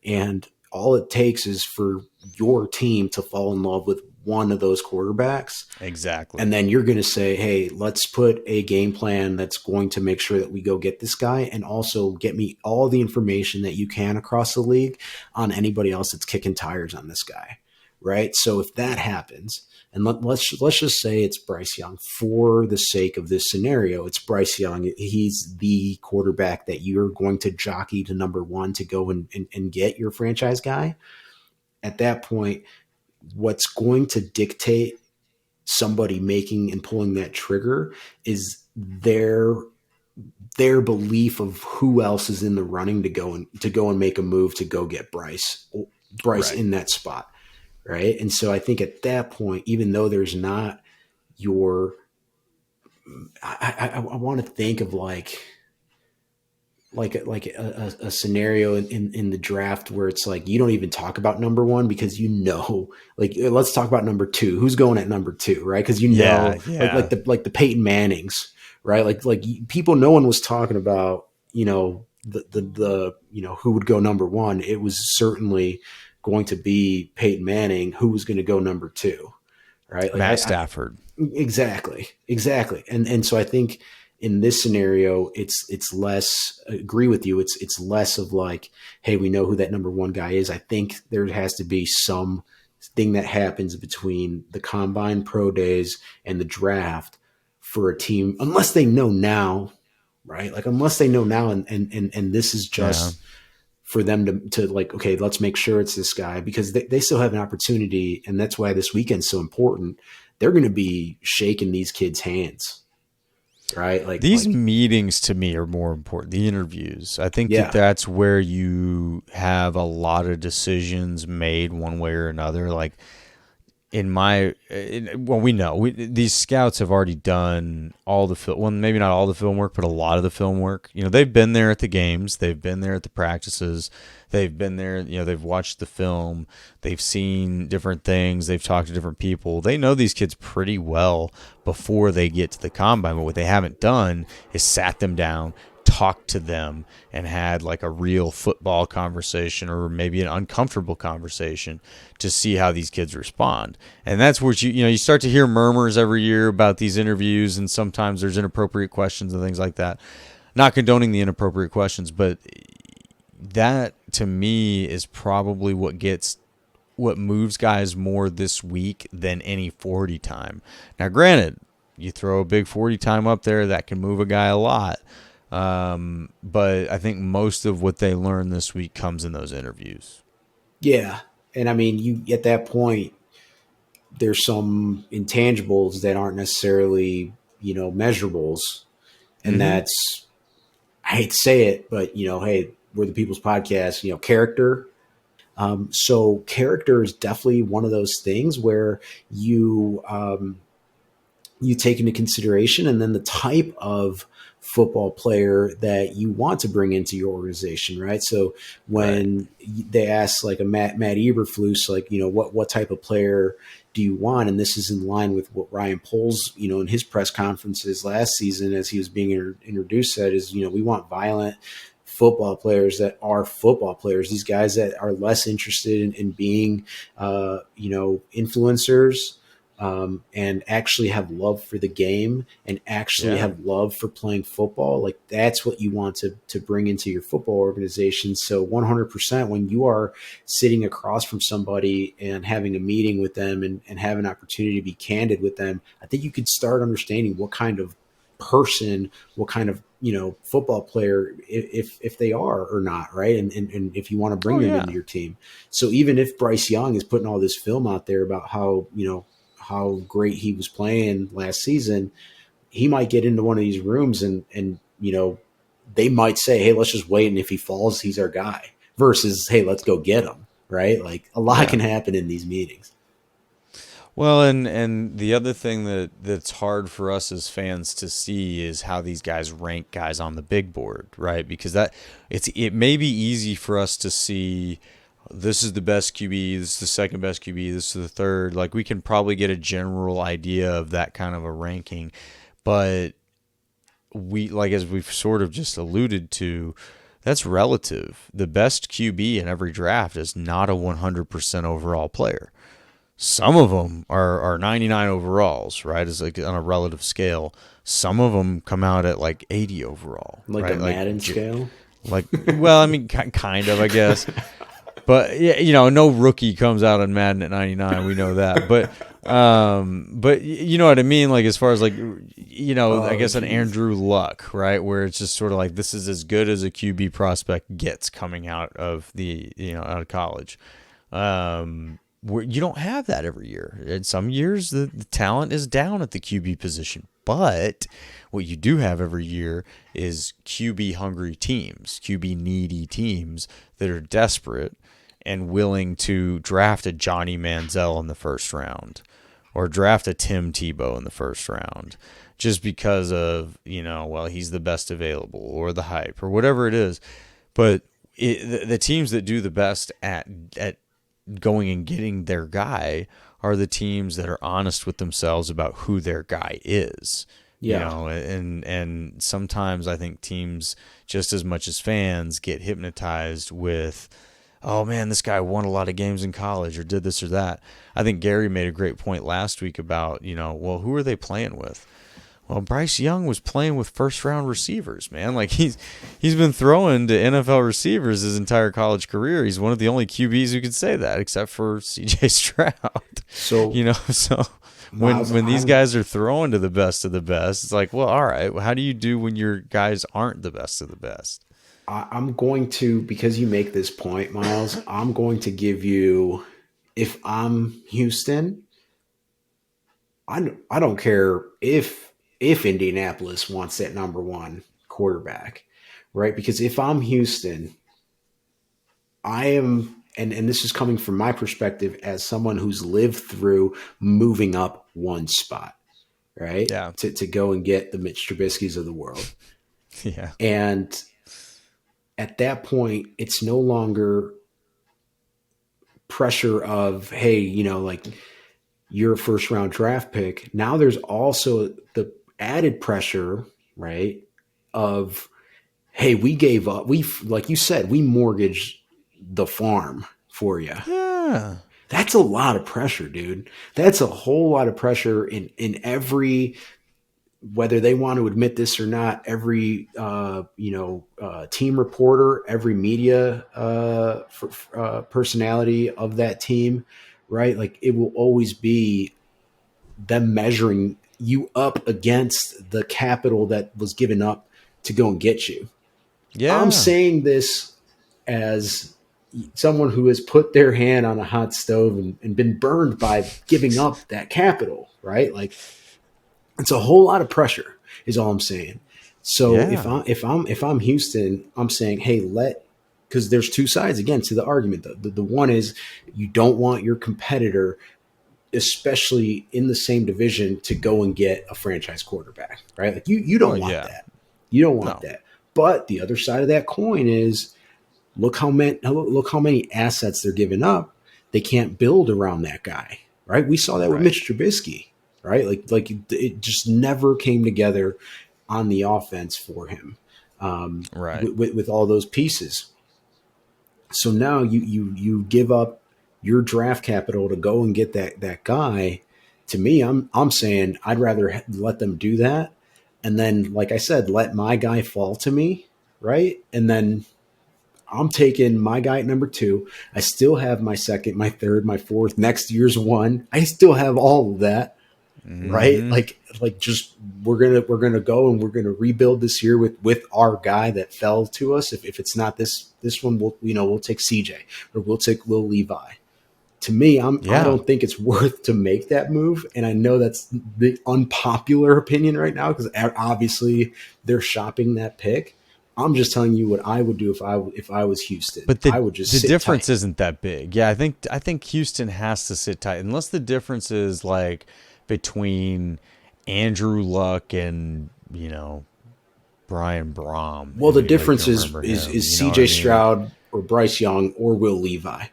and all it takes is for your team to fall in love with one of those quarterbacks, Exactly. and then you're going to say, hey, let's put a game plan that's going to make sure that we go get this guy and also get me all the information that you can across the league on anybody else that's kicking tires on this guy. Right. So if that happens, and let's just say it's Bryce Young for the sake of this scenario, it's Bryce Young. He's the quarterback that you're going to jockey to number one to go and get your franchise guy. At that point, what's going to dictate somebody making and pulling that trigger is their belief of who else is in the running to go and make a move to go get Bryce Right. in that spot, right? And so I think at that point, even though there's not your, I want to think of like a scenario in the draft where it's like you don't even talk about number one because like let's talk about number two, who's going at number two, right? Because Yeah, like yeah. the Peyton Mannings, right? Like people, no one was talking about the who would go number one. It was certainly going to be Peyton Manning. Who was going to go number two, right? Like Matt Stafford. exactly. And so I think in this scenario, it's less, agree with you. It's less of like, hey, we know who that number one guy is. I think there has to be some thing that happens between the combine pro days and the draft for a team, unless they know now, right? Like unless they know now and this is Yeah. just for them to like, okay, let's make sure it's this guy because they still have an opportunity. And that's why this weekend's so important. They're going to be shaking these kids' hands, right? These meetings to me are more important. The interviews. I think that Yeah, that's where you have a lot of decisions made one way or another. Like we know these scouts have already done all the film. Well, maybe not all the film work, but a lot of the film work. They've been there at the games, they've been there at the practices, they've been there. They've watched the film, they've seen different things, they've talked to different people. They know these kids pretty well before they get to the combine. But what they haven't done is sat them down, talked to them, and had like a real football conversation or maybe an uncomfortable conversation to see how these kids respond. And that's where you start to hear murmurs every year about these interviews, and sometimes there's inappropriate questions and things like that. Not condoning the inappropriate questions, but that to me is probably what moves guys more this week than any 40 time. Now, granted, you throw a big 40 time up there, that can move a guy a lot. But I think most of what they learn this week comes in those interviews. yeah. And I mean, you at that point, there's some intangibles that aren't necessarily measurables, and Mm-hmm. that's, I hate to say it, but hey, we're the People's Podcast. Character. So character is definitely one of those things where you you take into consideration, and then the type of football player that you want to bring into your organization, right? So Right. when they ask like a Matt Eberflus, like, what type of player do you want? And this is in line with what Ryan Poles, in his press conferences last season, as he was being introduced, said is, we want violent football players that are football players. These guys that are less interested in being, influencers, and actually have love for the game and actually Yeah. have love for playing football. Like, that's what you want to bring into your football organization. So 100%, when you are sitting across from somebody and having a meeting with them, and have an opportunity to be candid with them, I think you could start understanding what kind of person, what kind of, football player, if they are or not, right? And if you want to bring Oh them yeah. into your team. So even if Bryce Young is putting all this film out there about how great he was playing last season, he might get into one of these rooms, and they might say, hey, let's just wait, and if he falls, he's our guy, versus, hey, let's go get him, right? Like, a lot Yeah. can happen in these meetings. Well, and the other thing that's hard for us as fans to see is how these guys rank guys on the big board, right? Because it may be easy for us to see this is the best QB, this is the second best QB, this is the third. Like, we can probably get a general idea of that kind of a ranking, but we, like, as we've sort of just alluded to, that's relative. The best QB in every draft is not a 100% overall player. Some of them are 99 overalls, right? It's like on a relative scale. Some of them come out at like 80 overall, Like a right? Madden scale. Well, I mean, kind of, I guess. But yeah, no rookie comes out on Madden at 99. We know that. But you know what I mean? Like, as far as like, I Oh, guess an geez. Andrew Luck, right? Where it's just sort of like, this is as good as a QB prospect gets coming out of out of college. Where you don't have that every year. In some years, the talent is down at the QB position. But what you do have every year is QB hungry teams, QB needy teams that are desperate and willing to draft a Johnny Manziel in the first round, or draft a Tim Tebow in the first round, just because of, well, he's the best available, or the hype, or whatever it is. But the teams that do the best at going and getting their guy are the teams that are honest with themselves about who their guy is. Yeah. And sometimes I think teams, just as much as fans, get hypnotized with, oh man, this guy won a lot of games in college, or did this or that. I think Gary made a great point last week about, well, who are they playing with? Well, Bryce Young was playing with first round receivers, man. Like, he's been throwing to NFL receivers his entire college career. He's one of the only QBs who could say that, except for CJ Stroud. So, So Miles, when these guys are throwing to the best of the best, it's like, well, all right, how do you do when your guys aren't the best of the best? I'm going to, because you make this point, Miles, I'm going to give you, if I'm Houston, I don't care if Indianapolis wants that number one quarterback, right? Because if I'm Houston, I am, and this is coming from my perspective as someone who's lived through moving up one spot, right? Yeah, To go and get the Mitch Trubisky's of the world. yeah, And at that point, it's no longer pressure of, hey, like, you're a first round draft pick. Now there's also the added pressure, right? Of, hey, we gave up. Like you said, we mortgaged the farm for you. yeah, That's a lot of pressure, dude. That's a whole lot of pressure in every, whether they want to admit this or not, every team reporter, every media personality of that team, right? Like, it will always be them measuring you up against the capital that was given up to go and get you. I'm yeah, saying this as someone who has put their hand on a hot stove and been burned by giving up that capital, right? Like, it's a whole lot of pressure, is all I'm saying. So yeah, if I'm Houston, I'm saying, hey, because there's two sides again to the argument. The one is, you don't want your competitor especially in the same division, to go and get a franchise quarterback, right? Like you Well, don't want yeah. that. You don't want No. that. But the other side of that coin is look how many assets they're giving up. They can't build around that guy, right? We saw that with Right. Mitch Trubisky, right? Like it just never came together on the offense for him Right. with all those pieces. So now you give up your draft capital to go and get that guy. To me, I'm saying I'd rather let them do that, and then, like I said, let my guy fall to me, right? And then I'm taking my guy at number 2. I still have my second, my third, my fourth, next year's one. I still have all of that, right? Mm-hmm. Like just we're gonna go and we're gonna rebuild this year with our guy that fell to us. If it's not this one, we'll take CJ or we'll take Will Levi. To me, I Yeah. don't think it's worth to make that move, and I know that's the unpopular opinion right now because obviously they're shopping that pick. I'm just telling you what I would do if I was Houston. But I would just the sit difference tight. isn't that big. Yeah, I think Houston has to sit tight unless the difference is like between Andrew Luck and Brian Brom, Well, the if you difference remember him. is You know what I C.J. mean? Stroud or Bryce Young or Will Levi,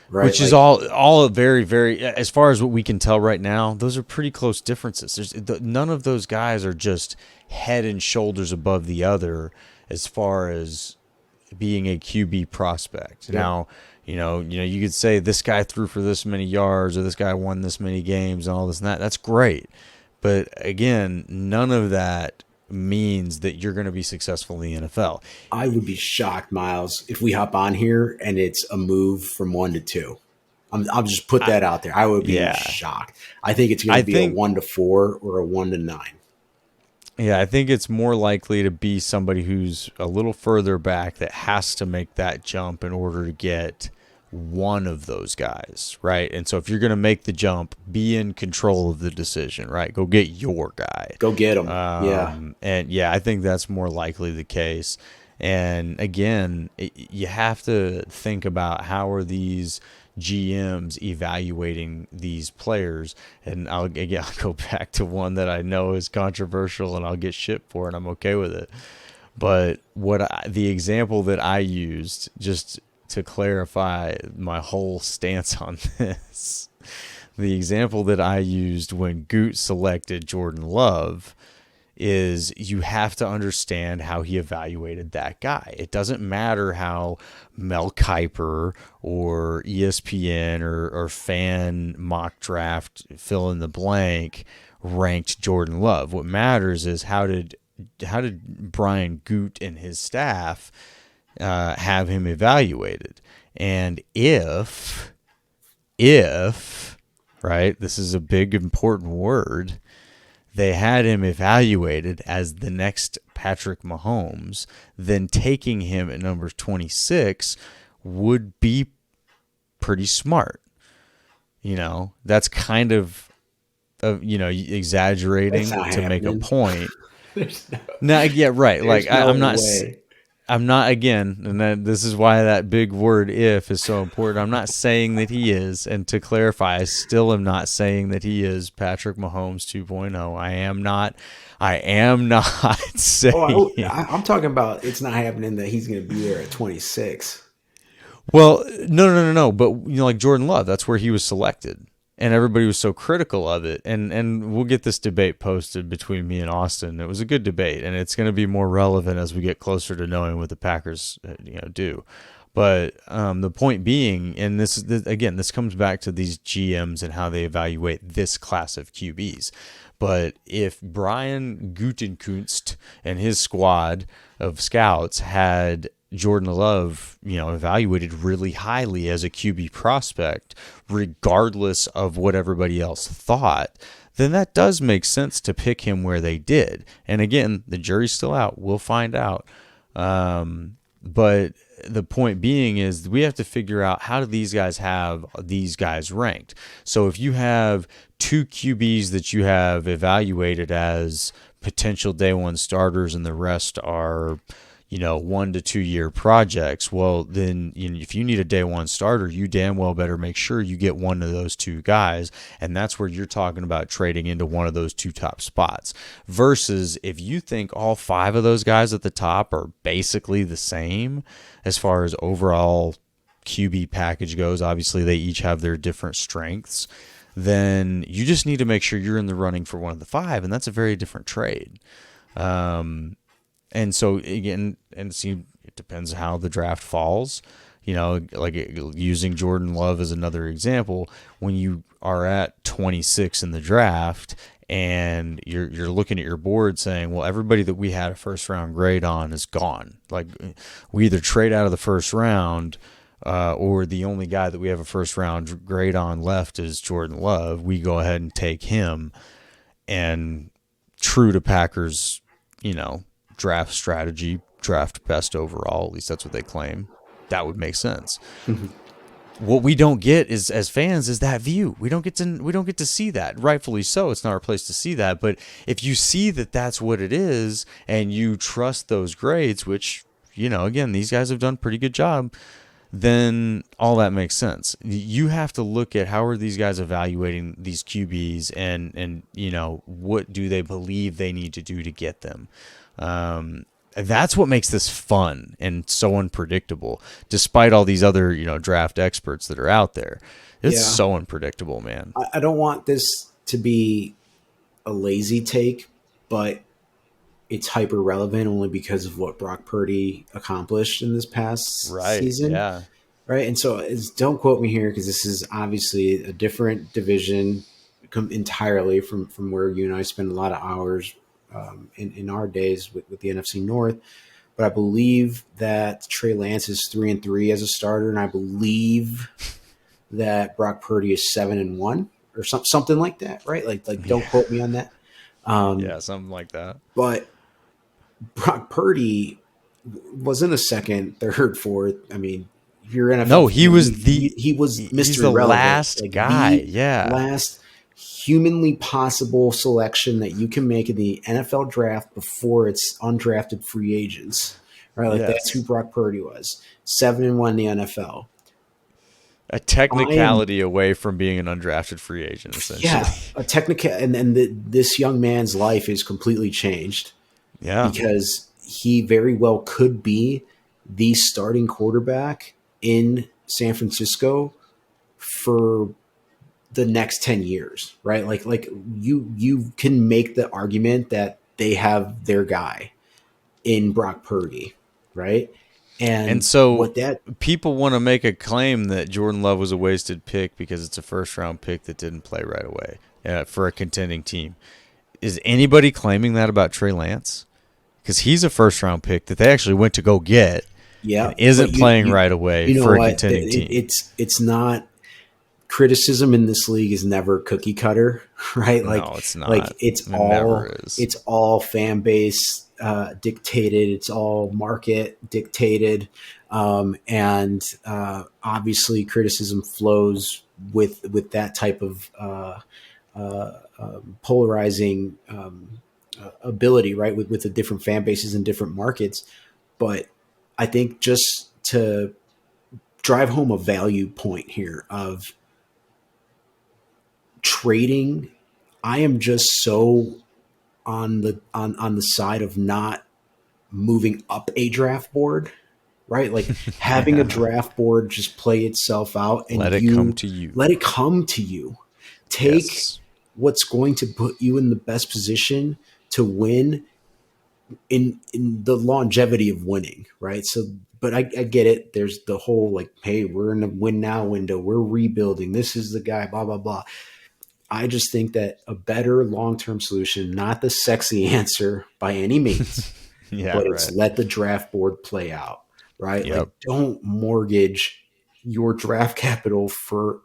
right? Which is Like all very very as far as what we can tell right now. Those are pretty close differences. None of those guys are just head and shoulders above the other as far as being a QB prospect. yeah, Now, you could say this guy threw for this many yards or this guy won this many games and all this and that. That's great. But again, none of that means that you're going to be successful in the NFL. I would be shocked, Miles, if we hop on here and it's a move from 1 to 2. I'll just put I, that out there. I would be yeah. shocked. I think it's going I to be a think 1 to 4 or a 1 to 9. Yeah, I think it's more likely to be somebody who's a little further back that has to make that jump in order to get one of those guys, right? And so if you're going to make the jump, be in control of the decision, right? Go get your guy. Go get them. Yeah. And yeah, I think that's more likely the case. And again, you have to think about how are these GMs evaluating these players. And I'll go back to one that I know is controversial and I'll get shit for, and I'm okay with it. But the example that I used, just to clarify my whole stance on this, the example that I used when Goot selected Jordan Love is you have to understand how he evaluated that guy. It doesn't matter how Mel Kiper or ESPN or fan mock draft fill in the blank ranked Jordan Love. What matters is how did Brian Goot and his staff have him evaluated. And if right, this is a big important word, they had him evaluated as the next Patrick Mahomes, then taking him at number 26 would be pretty smart. That's kind of exaggerating That's not to make a happening. point. There's no, Now, yeah, right. there's Like no I'm not. way. I'm not, again, and this is why that big word "if" is so important. I'm not saying that he is, and to clarify, I still am not saying that he is Patrick Mahomes 2.0. I am not. I am not Oh, saying. I'm talking about it's not happening that he's going to be there at 26. Well, no. But like Jordan Love, that's where he was selected, and everybody was so critical of it. And we'll get this debate posted between me and Austin. It was a good debate, and it's going to be more relevant as we get closer to knowing what the Packers do. But the point being, and this comes back to these GMs and how they evaluate this class of QBs. But if Brian Gutekunst and his squad of scouts had Jordan Love, evaluated really highly as a QB prospect, regardless of what everybody else thought, then that does make sense to pick him where they did. And again, the jury's still out. We'll find out. But the point being is we have to figure out how do these guys have these guys ranked. So if you have two QBs that you have evaluated as potential day one starters and the rest are, 1 to 2 year projects. Well, then if you need a day one starter, you damn well better make sure you get one of those two guys. And that's where you're talking about trading into one of those two top spots. Versus if you think all 5 of those guys at the top are basically the same as far as overall QB package goes, obviously they each have their different strengths, then you just need to make sure you're in the running for one of the 5. And that's a very different trade. And so again, it depends how the draft falls. Like using Jordan-Love as another example, when you are at 26 in the draft and you're looking at your board saying, well, everybody that we had a first round grade on is gone. Like we either trade out of the first round, or the only guy that we have a first round grade on left is Jordan-Love. We go ahead and take him, and true to Packers, draft strategy, draft best overall. At least that's what they claim. That would make sense. What we don't get is, as fans, is that view. We don't get to see that. Rightfully so. It's not our place to see that. But if you see that that's what it is, and you trust those grades, which again, these guys have done a pretty good job, then all that makes sense. You have to look at how are these guys evaluating these QBs, and what do they believe they need to do to get them. That's what makes this fun and so unpredictable, despite all these other, draft experts that are out there. It's so unpredictable, man. I don't want this to be a lazy take, but it's hyper relevant only because of what Brock Purdy accomplished in this past season. Yeah. Right. And so don't quote me here, because this is obviously a different division entirely from where you and I spend a lot of hours in our days with the NFC North. But I believe that Trey Lance is 3-3 as a starter, and I believe that Brock Purdy is 7-1 or something like that, right? Like don't quote me on that. Something like that. But Brock Purdy was in the second, third, fourth. I mean, if you're NFL, no, he was Mr. the Irrelevant, last guy. Last humanly possible selection that you can make in the NFL draft before it's undrafted free agents, right? Like that's who Brock Purdy was. 7-1 in the NFL. A technicality away from being an undrafted free agent, essentially. Yeah, a technical, and this young man's life is completely changed. Yeah, because he very well could be the starting quarterback in San Francisco for the next 10 years, right? Like you can make the argument that they have their guy in Brock Purdy, right? And so people want to make a claim that Jordan-Love was a wasted pick because it's a first-round pick that didn't play right away for a contending team. Is anybody claiming that about Trey Lance? Because he's a first-round pick that they actually went to go get. Yeah, isn't playing right away for a contending team. It's not. Criticism in this league is never cookie cutter, right? Like, no, it's not. Like it's all fan base dictated. It's all market dictated, and obviously criticism flows with that type of polarizing ability, right? With the different fan bases and different markets. But I think just to drive home a value point here of trading, I am just so on the side of not moving up a draft board, right? Like having a draft board just play itself out and let it come to you. Let it come to you. Take what's going to put you in the best position to win in the longevity of winning, right? So, but I get it. There's the whole like, hey, we're in the win now window. We're rebuilding. This is the guy, blah, blah, blah. I just think that a better long-term solution, not the sexy answer by any means, but it's let the draft board play out, right? Yep. Like don't mortgage your draft capital for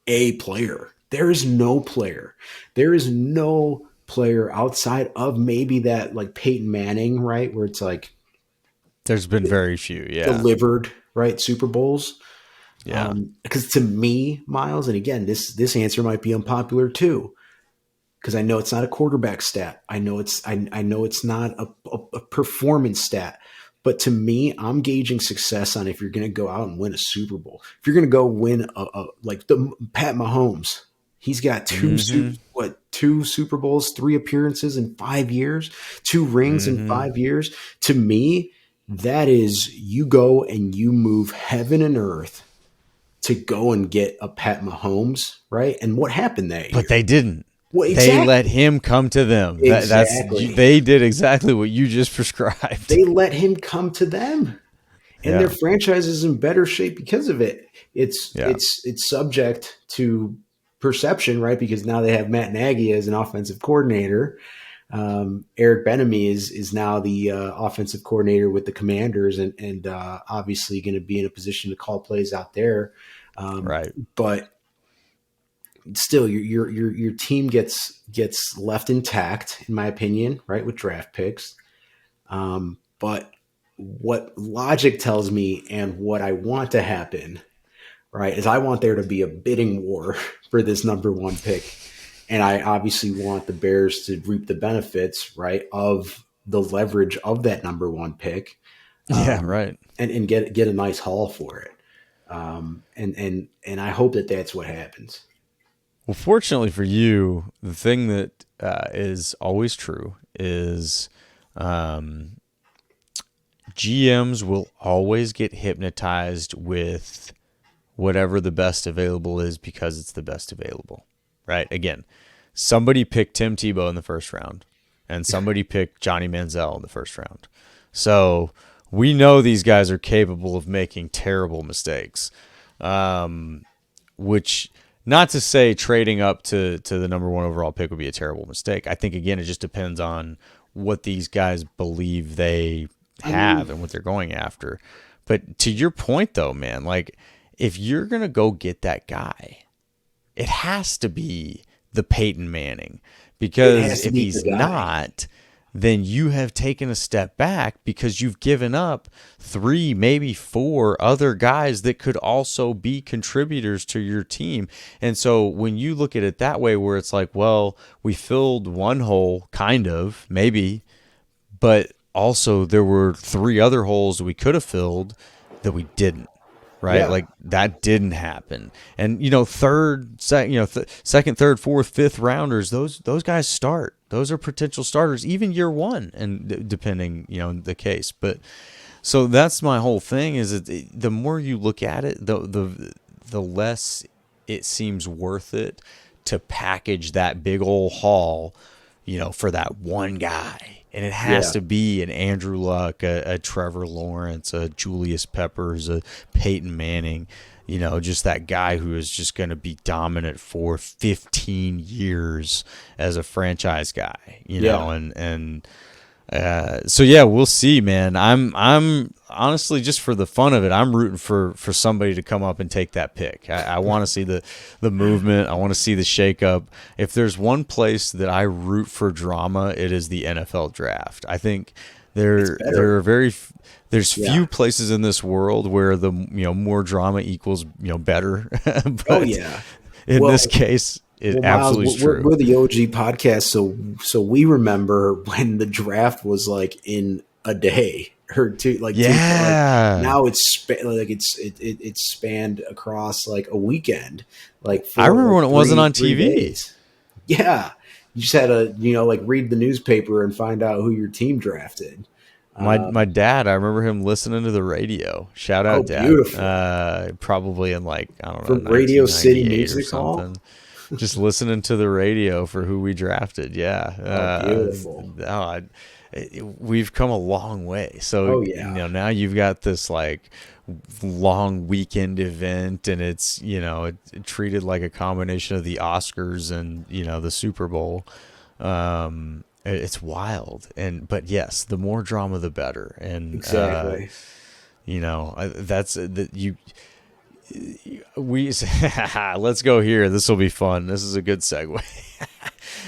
a player. There is no player. There is no player outside of maybe that like Peyton Manning, right? Where it's like there's been very few, delivered, right? Super Bowls. Yeah. Because to me, Miles, and again, this answer might be unpopular too, because I know it's not a quarterback stat. I know it's not a performance stat, But to me, I'm gauging success on if you're going to go out and win a Super Bowl. If you're going to go win like the Pat Mahomes, he's got Mm-hmm. two Super Bowls, 3 appearances in 5 years, 2 rings in Mm-hmm. 5 years. To me, that is, you go and you move heaven and earth to go and get a Pat Mahomes, right? And what happened that But year? they didn't. Well, They let exactly. him come to them. Exactly. They did exactly what you just prescribed. They let him come to them. And their Yeah. franchise is in better shape because of it. Yeah. It's subject to perception, right? Because now they have Matt Nagy as an offensive coordinator. Eric Bieniemy is now the offensive coordinator with the Commanders, and obviously going to be in a position to call plays out there. Right. But still, your team gets left intact, in my opinion, right, with draft picks. But what logic tells me and what I want to happen, right, is I want there to be a bidding war for this number 1 pick. And I obviously want the Bears to reap the benefits, right, of the leverage of that number 1 pick, Yeah. Right. and get a nice haul for it. And I hope that that's what happens. Well, fortunately for you, the thing that is always true is um, GMs will always get hypnotized with whatever the best available is because it's the best available, right? Again, somebody picked Tim Tebow in the first round, and somebody picked Johnny Manziel in the first round. So we know these guys are capable of making terrible mistakes, which not to say trading up to the number 1 overall pick would be a terrible mistake. I think, again, it just depends on what these guys believe they I mean, have and what they're going after. But to your point, though, man, like if you're going to go get that guy, it has to be the Peyton Manning, it because has to if be he's the guy. not, then you have taken a step back because you've given up 3, maybe 4 other guys that could also be contributors to your team. And so when you look at it that way, where it's like, well, we filled one hole, kind of, maybe, but also there were 3 other holes that we could have filled that we didn't. Right, Yeah. like that didn't happen, and second, third, fourth, fifth rounders, those guys start. Those are potential starters, even year 1, and depending, the case. But so that's my whole thing. Is that the more you look at it, the less it seems worth it to package that big old haul, for that one guy. And it has Yeah. to be an Andrew Luck, a Trevor Lawrence, a Julius Peppers, a Peyton Manning, just that guy who is just going to be dominant for 15 years as a franchise guy, Yeah. so yeah, we'll see, man. I'm honestly, just for the fun of it, I'm rooting for somebody to come up and take that pick. I want to see the movement. I want to see the shakeup. If there's one place that I root for drama, it is the NFL draft. I think It's there better. are there's Yeah. few places in this world where the more drama equals better, Oh but yeah. in Well, this case, it well, Miles, absolutely is we're true. the OG podcast, so we remember when the draft was like in a day or two, like two. Like Yeah. now it's spanned across like a weekend, like I for remember like when it wasn't on three TV. days. Yeah, you just had to like read the newspaper and find out who your team drafted. My dad, I remember him listening to the radio. Shout Oh, out, Dad. beautiful. Probably in, like, I don't know, From Radio City 1998 or Music Hall. something. Just listening to the radio for who we drafted. Yeah. Oh, beautiful. No, we've come a long way. So, Oh yeah. now you've got this like long weekend event, and it's, treated like a combination of the Oscars and, the Super Bowl. It's wild. But yes, the more drama, the better. And, Exactly. that's that we let's go here. This will be fun. This is a good segue.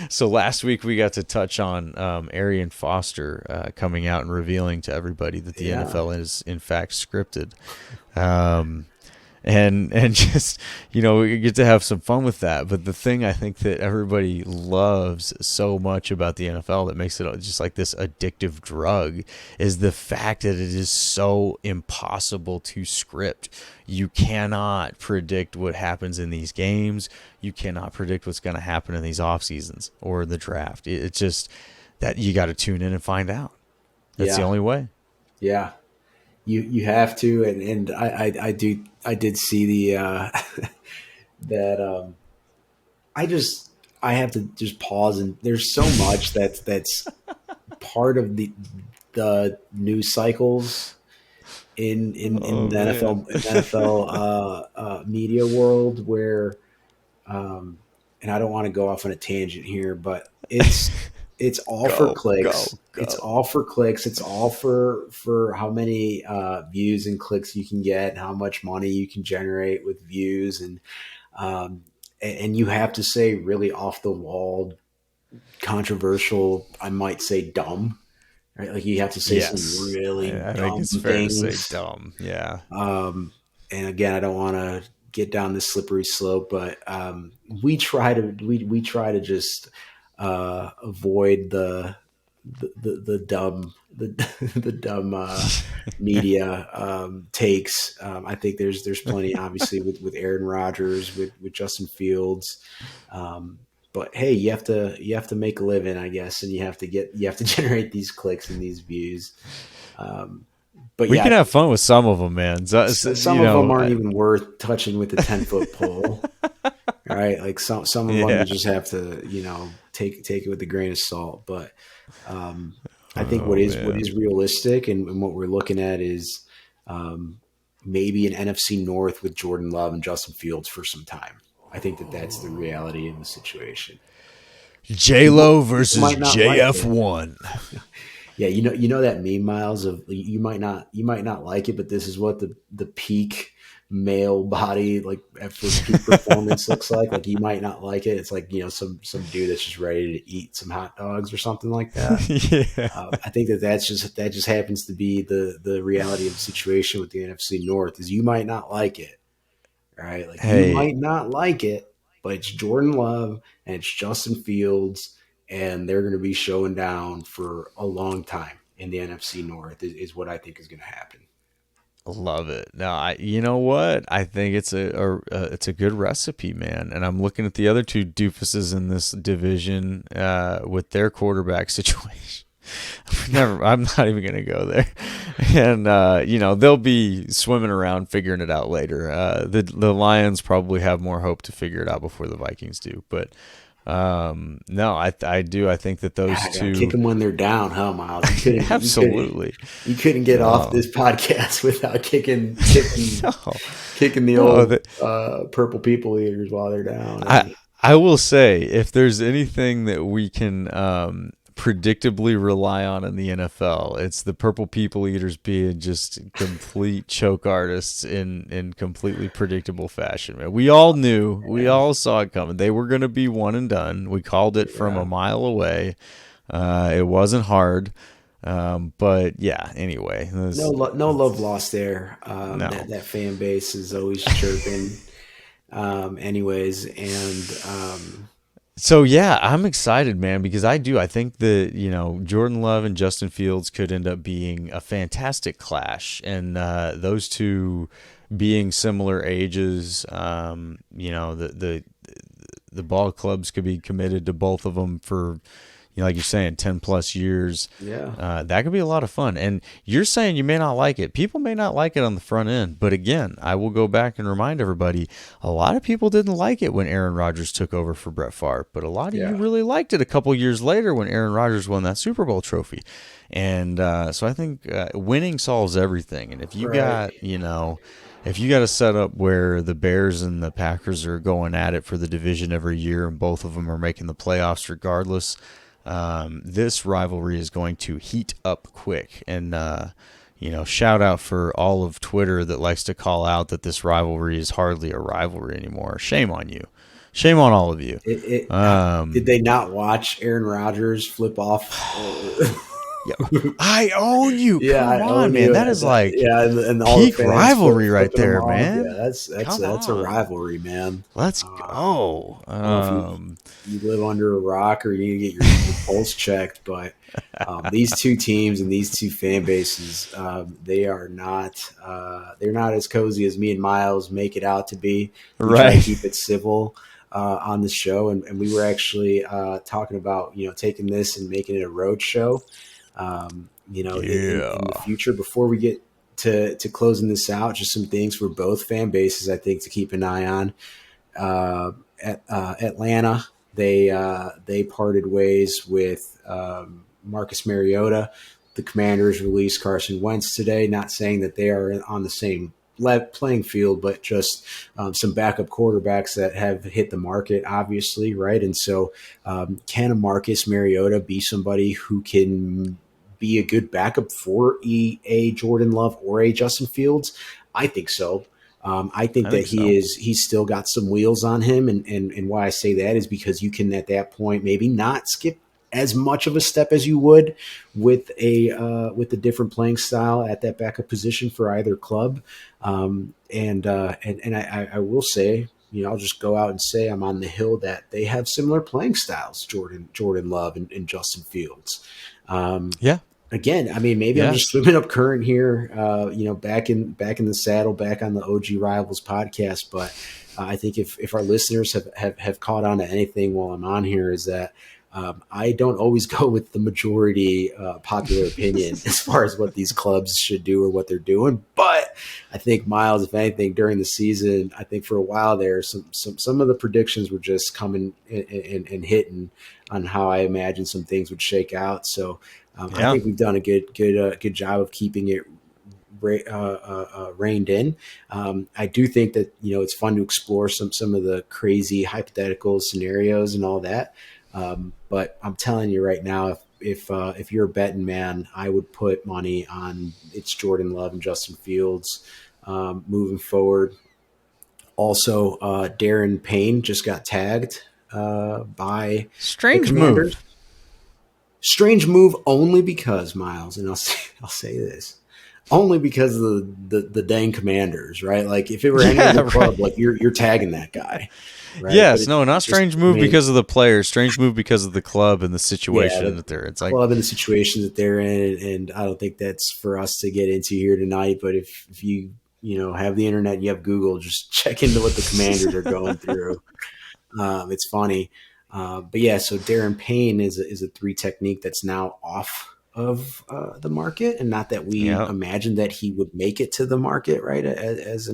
So last week we got to touch on Arian Foster coming out and revealing to everybody that the Yeah. NFL is in fact scripted. Um, and just, you get to have some fun with that. But the thing I think that everybody loves so much about the NFL that makes it just like this addictive drug is the fact that it is so impossible to script. You cannot predict what happens in these games. You cannot predict what's going to happen in these off seasons or the draft. It's just that you got to tune in and find out. That's the Yeah. only way. Yeah. You have to, and I did see the that I have to just pause, and there's so much that's part of the news cycles in Oh the man. NFL media world where and I don't want to go off on a tangent here, but it's all for Go, go, clicks. It's go. all for clicks. It's all for how many views and clicks you can get, and how much money you can generate with views, um, and you have to say really off the wall, controversial. I might say dumb, right? Like you have to say some Yes. really I think dumb it's fair to say things. dumb. Yeah. And again, I don't want to get down this slippery slope, but we try to just avoid the dumb the dumb media takes. I think there's plenty, obviously, with Aaron Rodgers, with Justin Fields. But hey, you have to make a living, I guess, and you have to generate these clicks and these views. Um, but We yeah, can have fun with some of them, man. some of them aren't even worth touching with a 10-foot pole. All right, like some of them yeah. you just have to take it with a grain of salt. But I think Oh what man. is realistic and what we're looking at is um, maybe an NFC North with Jordan Love and Justin Fields for some time. I think that's the reality in the situation. J Lo People versus might not like it. JF1. Yeah, you know that meme, Miles, of you might not like it, but this is what the peak male body, like for peak performance, looks like. Like you might not like it. It's like some dude that's just ready to eat some hot dogs or something like that. Yeah. I think that just happens to be the reality of the situation with the NFC North. Is you might not like it, right? Like you Hey, might not like it, but it's Jordan Love and it's Justin Fields, and they're going to be showing down for a long time in the NFC North. Is what I think is going to happen. love it. Now, you know what? I think it's a good recipe, man. And I'm looking at the other two doofuses in this division with their quarterback situation. I'm not even gonna go there. And they'll be swimming around figuring it out later. The Lions probably have more hope to figure it out before the Vikings do. But no, I do. I think that Yeah, those I gotta kick two, them when they're down, huh, Miles? absolutely. You couldn't get off No, this podcast without no, kicking the no. old purple people eaters while they're down. I I will say, if there's anything that we can predictably rely on in the NFL, it's the purple people eaters being just complete choke artists in completely predictable fashion. Man, we all knew, we And all saw it coming. They were going to be one and done. We called it from a yeah, mile away. It wasn't hard, but yeah. Anyway, no love lost there. no. That fan base is always chirping. Anyways, and So yeah, I'm excited, man, because I think that Jordan Love and Justin Fields could end up being a fantastic clash, and those two being similar ages, the ball clubs could be committed to both of them for, like you're saying, 10 plus years. yeah, That could be a lot of fun. And you're saying you may not like it. People may not like it on the front end. But again, I will go back and remind everybody, a lot of people didn't like it when Aaron Rodgers took over for Brett Favre. But a lot of you yeah, really liked it a couple years later when Aaron Rodgers won that Super Bowl trophy. And so I think winning solves everything. And right. if you got a setup where the Bears and the Packers are going at it for the division every year and both of them are making the playoffs regardless, this rivalry is going to heat up quick. And, shout out for all of Twitter that likes to call out that this rivalry is hardly a rivalry anymore. Shame on you. Shame on all of you. Did they not watch Aaron Rodgers flip off? I own you. Yeah, Come I on, own man. you. That is like Yeah, and all the peak fans rivalry right flipping them there, off. Yeah, man. that's Come that's a on. rivalry, man. Let's Uh, go. I don't know if you live under a rock or you get your pulse checked, but these two teams and these two fan bases, they are not they're not as cozy as me and Miles make it out to be. We try to Right. keep it civil on the show, and we were actually talking about taking this and making it a road show. In the Yeah. future, before we get to closing this out, just some things for both fan bases, I think, to keep an eye on. Uh, at Atlanta, they parted ways with Marcus Mariota. The Commanders released Carson Wentz today. Not saying that they are on the same playing field, but just some backup quarterbacks that have hit the market, obviously, right? And so, can a Marcus Mariota be somebody who can be a good backup for a Jordan Love or a Justin Fields? I think so. I think I that think so. he's still got some wheels on him, and why I say that is because you can at that point maybe not skip as much of a step as you would with a different playing style at that backup position for either club. I will say, I'll just go out and say I'm on the hill that they have similar playing styles, Jordan Love and Justin Fields. Um, Yeah. Again, I mean, maybe I'm just Yes. swimming up current here, back in the saddle, back on the OG Rivals podcast. But I think if our listeners have caught on to anything while I'm on here, is that I don't always go with the majority popular opinion as far as what these clubs should do or what they're doing. But I think, Miles, if anything, during the season, I think for a while there, some of the predictions were just coming and hitting on how I imagined some things would shake out. So I Yeah. think we've done a good job of keeping it reined in. I do think that it's fun to explore some of the crazy hypothetical scenarios and all that. But I'm telling you right now, if you're a betting man, I would put money on it's Jordan Love and Justin Fields moving forward. Also, Darren Payne just got tagged by the Strange Commanders. move. Strange move only because, Miles, and I'll say this only because of the dang Commanders, right? Like if it were any other Yeah, club, right. like you're tagging that guy, right? But Yes, no, not it just, strange I move mean, because of the players, strange move because of the club and the yeah, situation the that they're in. It's like, club and the situations that they're in, and I don't think that's for us to get into here tonight. But if you have the internet, you have Google, just check into what the Commanders are going through. It's funny. But yeah, so Darren Payne is a three technique that's now off of the market, and not that we yeah, imagined that he would make it to the market, right, as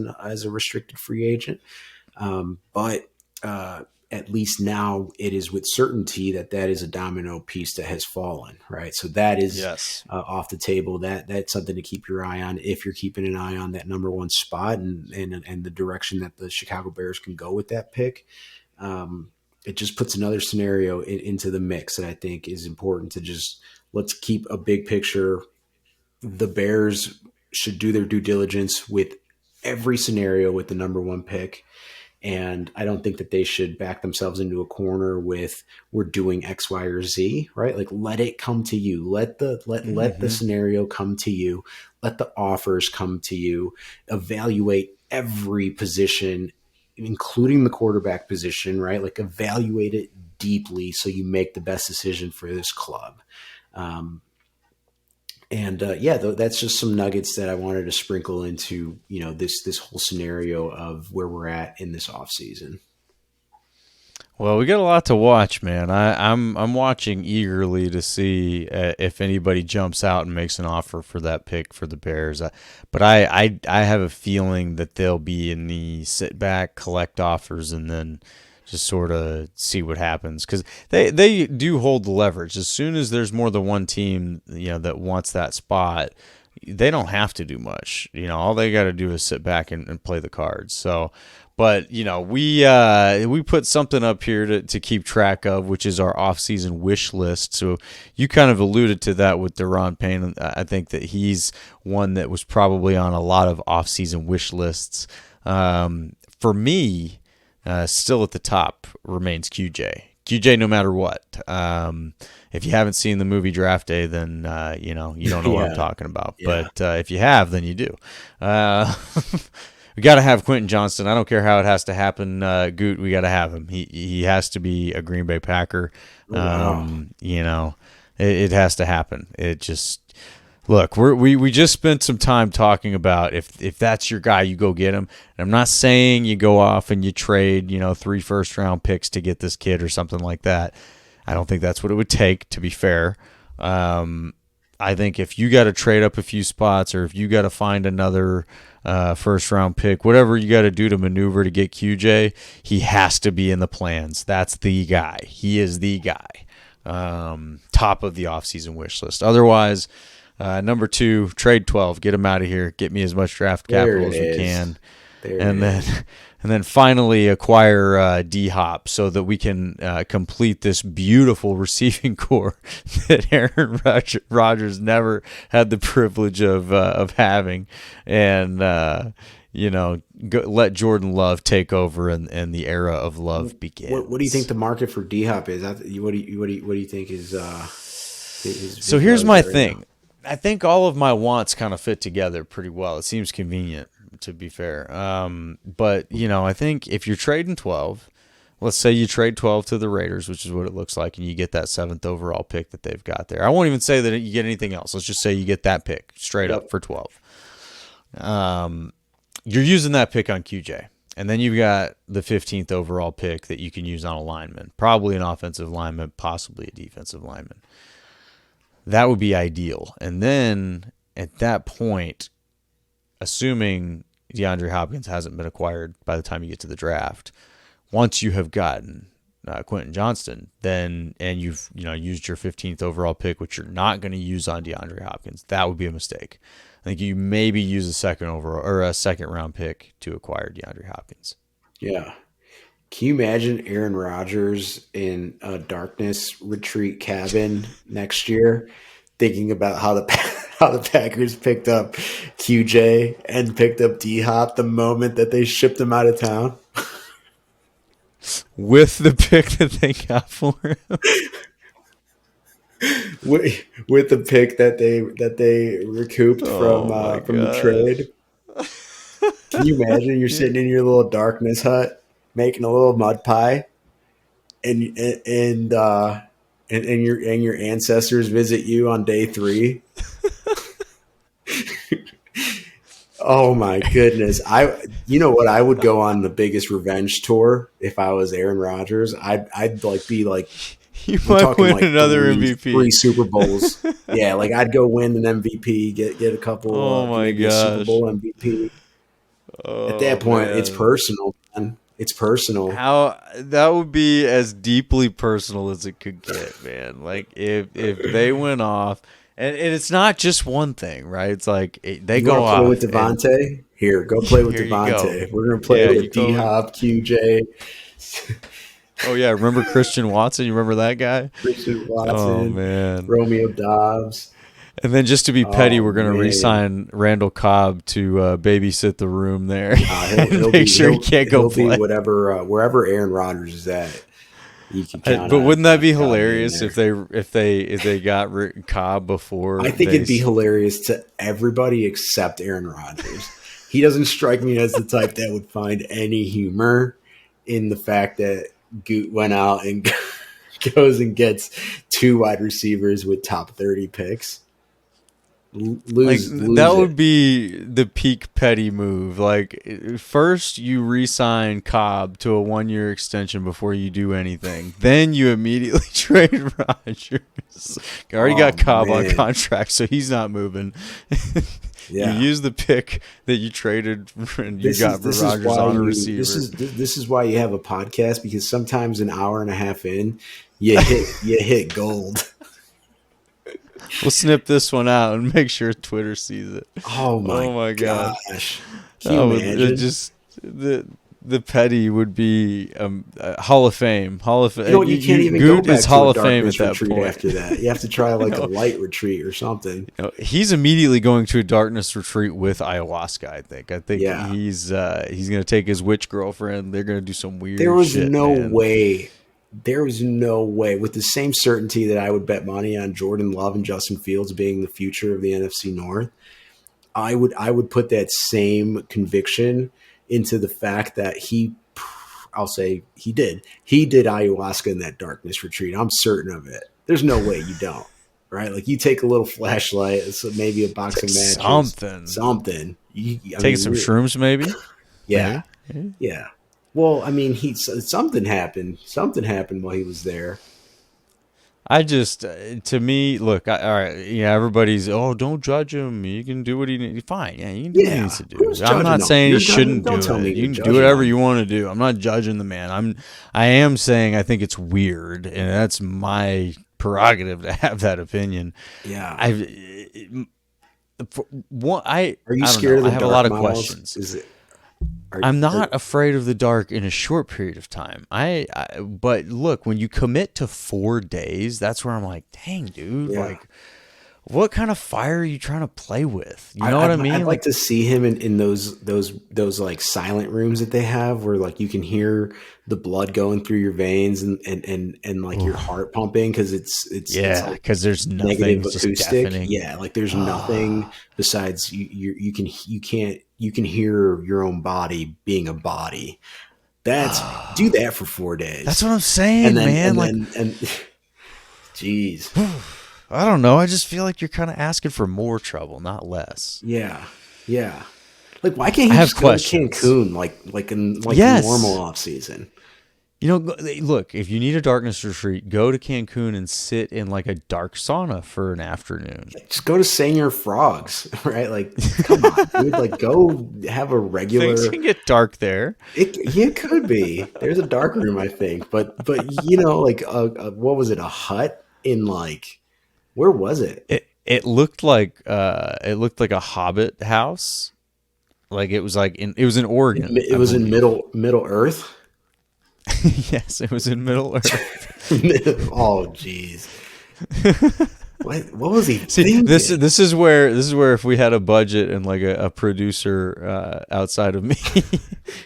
a restricted free agent. But at least now it is with certainty that is a domino piece that has fallen, right? So that is yes, off the table. That's something to keep your eye on if you're keeping an eye on that number one spot and the direction that the Chicago Bears can go with that pick. It just puts another scenario into the mix that I think is important to just let's keep a big picture. The Bears should do their due diligence with every scenario with the number one pick. And I don't think that they should back themselves into a corner with we're doing X, Y, or Z, right? Like let it come to you. Let the hmm scenario come to you. Let the offers come to you. Evaluate every position, including the quarterback position, right? Like evaluate it deeply so you make the best decision for this club. Um, that's just some nuggets that I wanted to sprinkle into this whole scenario of where we're at in this off season. Well, we got a lot to watch, man. I'm watching eagerly to see if anybody jumps out and makes an offer for that pick for the Bears. But I have a feeling that they'll be in the sit back, collect offers, and then just sort of see what happens because they do hold the leverage. As soon as there's more than one team, that wants that spot, they don't have to do much. All they got to do is sit back and play the cards. So, but we put something up here to keep track of, which is our off-season wish list. So you kind of alluded to that with Deron Payne. I think that he's one that was probably on a lot of off-season wish lists. For me, still at the top remains QJ. QJ no matter what. If you haven't seen the movie Draft Day, then you don't know what I'm talking about. Yeah. But if you have, then you do. We got to have Quentin Johnston. I don't care how it has to happen. Goot, we got to have him. He has to be a Green Bay Packer. Wow. It has to happen. It just look. We just spent some time talking about if that's your guy, you go get him. And I'm not saying you go off and you trade 3 first-round picks to get this kid or something like that. I don't think that's what it would take. To be fair, I think if you got to trade up a few spots or if you got to find another first round pick, whatever you got to do to maneuver to get QJ, he has to be in the plans. That's the guy. He is the guy. Top of the offseason wish list. Otherwise, number 2, trade 12. Get him out of here. Get me as much draft capital as we can. And then finally acquire D-Hop so that we can complete this beautiful receiving core that Aaron Rodgers never had the privilege of having, and let Jordan Love take over and the era of Love begin. What do you think the market for D-Hop is? What do you think is? So here's my thing. I think all of my wants kind of fit together pretty well. It seems convenient, to be fair. But, I think if you're trading 12, let's say you trade 12 to the Raiders, which is what it looks like, and you get that 7th overall pick that they've got there. I won't even say that you get anything else. Let's just say you get that pick straight up for 12. You're using that pick on QJ. And then you've got the 15th overall pick that you can use on a lineman, probably an offensive lineman, possibly a defensive lineman. That would be ideal. And then at that point, assuming DeAndre Hopkins hasn't been acquired by the time you get to the draft, once you have gotten Quentin Johnston, then and you've used your 15th overall pick, which you're not going to use on DeAndre Hopkins, that would be a mistake. I think you maybe use a second round pick to acquire DeAndre Hopkins. Yeah. Can you imagine Aaron Rodgers in a darkness retreat cabin next year, thinking about how the Packers picked up QJ and picked up D-Hop the moment that they shipped him out of town? With the pick that they got for him? with the pick that they recouped from the trade. Can you imagine you're sitting in your little darkness hut making a little mud pie, and your ancestors visit you on day 3? Oh my goodness! You know what? I would go on the biggest revenge tour if I was Aaron Rodgers. I'd be like. You might win another MVP. 3 Super Bowls. Yeah, like I'd go win an MVP, get a couple. Oh my gosh. Super Bowl MVP. At that point, it's personal, man. It's personal. How that would be as deeply personal as it could get, man. Like if they went off, and it's not just one thing, right? It's like they go off. Play with Devontae? Here, go play with Devontae. We're gonna play with D-Hop, QJ. Oh yeah, remember Christian Watson? You remember that guy? Christian Watson. Oh man, Romeo Dobbs. And then just to be petty, we're going to re-sign Randall Cobb to babysit the room there. He'll make sure he can't go play. Wherever Aaron Rodgers is at, you can count. But wouldn't that be hilarious if they got Cobb before? I think it'd be hilarious to everybody except Aaron Rodgers. He doesn't strike me as the type that would find any humor in the fact that Goot went out and goes and gets 2 wide receivers with top 30 picks. That would be the peak petty move. Like, first you re-sign Cobb to a 1-year extension before you do anything. Then you immediately trade Rodgers. You already got Cobb on contract, so he's not moving. Yeah. You use the pick that you traded and you got for Rodgers on a receiver. This is why you have a podcast, because sometimes an hour and a half in, you hit gold. We'll snip this one out and make sure Twitter sees it. Oh my gosh! Can you imagine? Just the petty would be Hall of Fame. You can't even go back to Hall a of Fame at that point. After that, you have to try like a light retreat or something. He's immediately going to a darkness retreat with ayahuasca. I think he's going to take his witch girlfriend. They're going to do some weird. There was shit, no man. way there was no way, with the same certainty that I would bet money on Jordan Love and Justin Fields being the future of the NFC North, I would put that same conviction into the fact that I'll say he did ayahuasca in that darkness retreat. I'm certain of it. There's no way you don't, right? Like, you take a little flashlight, maybe a box of matches, something. Take some shrooms, maybe. Yeah, Maybe? yeah. Well, I mean, something happened. Something happened while he was there. I just, to me, look, all right, everybody's, don't judge him. You can do what he needs. Fine, yeah, you can do what he needs to do. I'm not saying he shouldn't do it. You can do whatever you want to do. I'm not judging the man. I am saying I think it's weird, and that's my prerogative to have that opinion. Yeah. Are you scared of the dark? I have a lot of questions. I'm not afraid of the dark in a short period of time. But look, when you commit to 4 days, that's where I'm like, dang, dude, like, what kind of fire are you trying to play with? You know what I mean? I'd like to see him in those like silent rooms that they have, where like you can hear the blood going through your veins and like your heart pumping, because it's because there's nothing, negative acoustic. Deafening. Yeah, like there's nothing besides you can hear your own body being a body. Do that for 4 days. That's what I'm saying, man. Jeez. I don't know. I just feel like you're kind of asking for more trouble, not less. Yeah. Like, why can't he just go to Cancun like in normal off season? Look, if you need a darkness retreat, go to Cancun and sit in like a dark sauna for an afternoon. Just go to Senor Frogs, right? Like, come on, dude. Like, go have a regular. Things can get dark there. It could be. There's a dark room, I think, but like what was it? A hut in like. Where was it? It looked like a Hobbit house. Like it was in Oregon. It was in Middle Earth. Yes, it was in Middle Earth. Oh, jeez. What was he thinking? This is where if we had a budget and like a producer outside of me,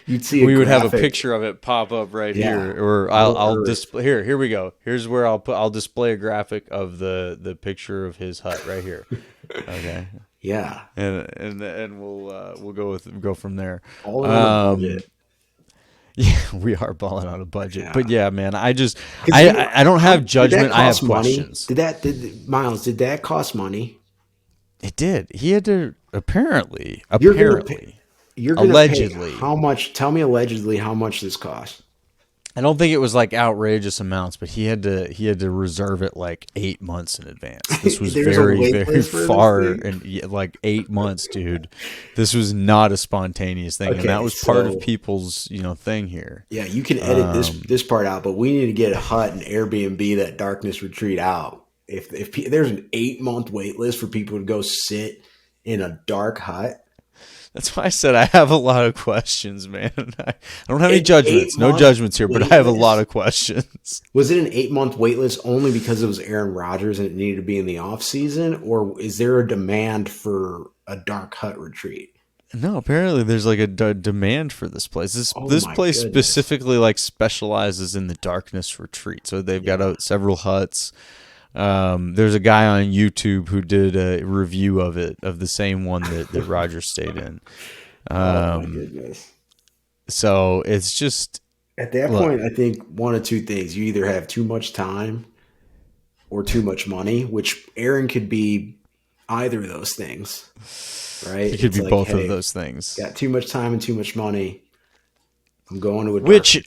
you'd see we would have a picture of it pop up right here, or I'll display here. Here we go. Here's where I'll display a graphic of the picture of his hut right here. Okay. Yeah. And we'll go from there. All in a budget. Yeah, we are balling on a budget, but yeah, man, I don't have judgment. I have questions. Did that cost money? It did. He had to apparently. You're gonna allegedly. Pay how much? Tell me allegedly how much this cost. I don't think it was like outrageous amounts, but he had to reserve it like 8 months in advance. This was very, very far, and like 8 months, dude. This was not a spontaneous thing, and that was part of people's thing here. Yeah, you can edit this part out, but we need to get a hut and Airbnb that darkness retreat out. If there's an 8-month wait list for people to go sit in a dark hut. That's why I said I have a lot of questions, man. I don't have any judgments. No judgments here, but I have a lot of questions. Was it an 8-month wait list only because it was Aaron Rodgers and it needed to be in the off season, or is there a demand for a dark hut retreat? No, apparently there's like a demand for this place. This place specifically like specializes in the darkness retreat. So they've got several huts. There's a guy on YouTube who did a review of the same one that Rodgers stayed in. Oh my goodness. So it's just at that point, I think one of two things: you either have too much time or too much money, which Aaron could be either of those things, right? It could be both of those things. Got too much time and too much money. I'm going to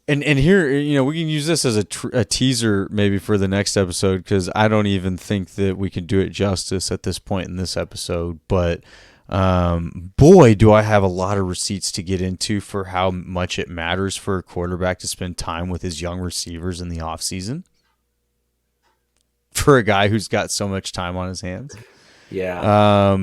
And here, we can use this as a teaser maybe for the next episode, because I don't even think that we can do it justice at this point in this episode. But boy, do I have a lot of receipts to get into for how much it matters for a quarterback to spend time with his young receivers in the offseason. For a guy who's got so much time on his hands. Yeah.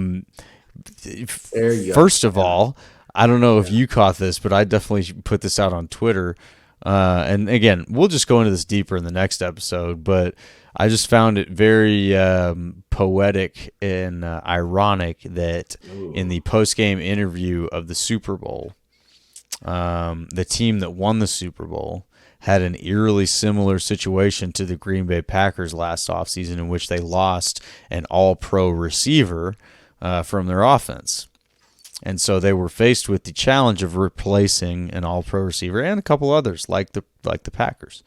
There you go. First of all, I don't know if you caught this, but I definitely put this out on Twitter. And again, we'll just go into this deeper in the next episode, but I just found it very poetic and ironic that in the post-game interview of the Super Bowl, the team that won the Super Bowl had an eerily similar situation to the Green Bay Packers last offseason, in which they lost an all-pro receiver from their offense. And so they were faced with the challenge of replacing an all-pro receiver and a couple others like the Packers.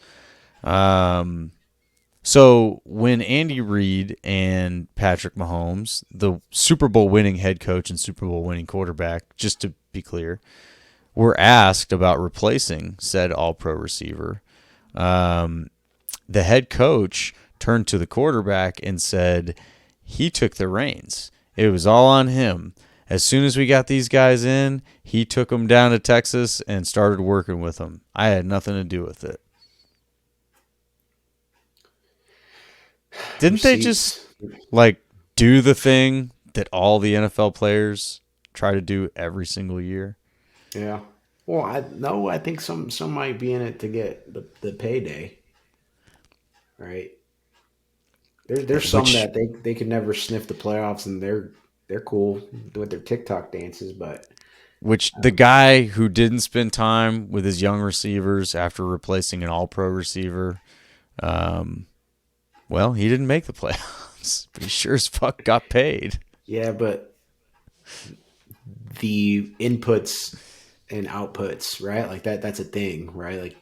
So when Andy Reid and Patrick Mahomes, the Super Bowl winning head coach and Super Bowl winning quarterback, just to be clear, were asked about replacing said all-pro receiver, the head coach turned to the quarterback and said he took the reins. It was all on him. As soon as we got these guys in, he took them down to Texas and started working with them. I had nothing to do with it. Didn't they just do the thing that all the NFL players try to do every single year? Yeah. Well, I think some might be in it to get the payday. Right. There's some that they could never sniff the playoffs, and they're cool with their TikTok dances, but the guy who didn't spend time with his young receivers after replacing an all-pro receiver, well, he didn't make the playoffs, but he sure as fuck got paid. Yeah, but the inputs and outputs, right? Like that's a thing, right? Like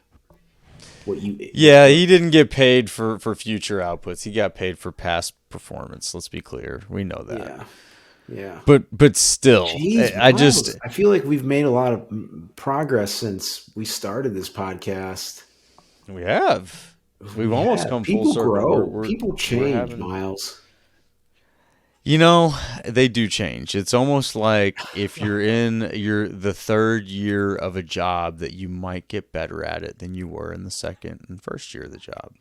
he didn't get paid for future outputs. He got paid for past performance. Let's be clear. We know that. Yeah. But still, Jeez, I feel like we've made a lot of progress since we started this podcast. We have. We've almost come full circle. Grow. People change, Miles. You know, they do change. It's almost like if you're in the third year of a job that you might get better at it than you were in the second and first year of the job.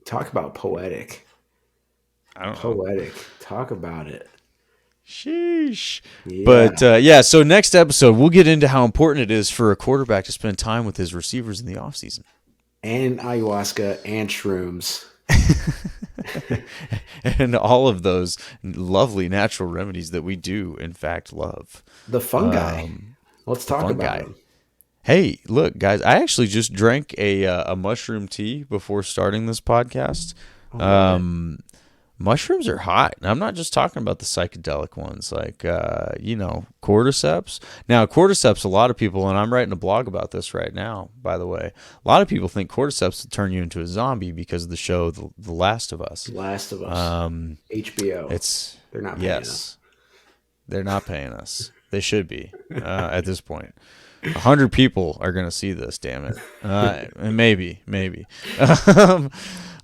Talk about poetic. I don't know. Poetic. Talk about it. Sheesh. Yeah. But, so next episode, we'll get into how important it is for a quarterback to spend time with his receivers in the offseason. And ayahuasca and shrooms. And all of those lovely natural remedies that we do, in fact, love. The fungi. Let's talk about them. Hey, look, guys, I actually just drank a mushroom tea before starting this podcast. Mushrooms are hot. And I'm not just talking about the psychedelic ones, like, cordyceps. Now, cordyceps, a lot of people, and I'm writing a blog about this right now, by the way, a lot of people think cordyceps will turn you into a zombie because of the show The Last of Us. Last of Us. HBO. They're not paying us. They're not paying us. They should be at this point. 100 people are going to see this, damn it. And maybe.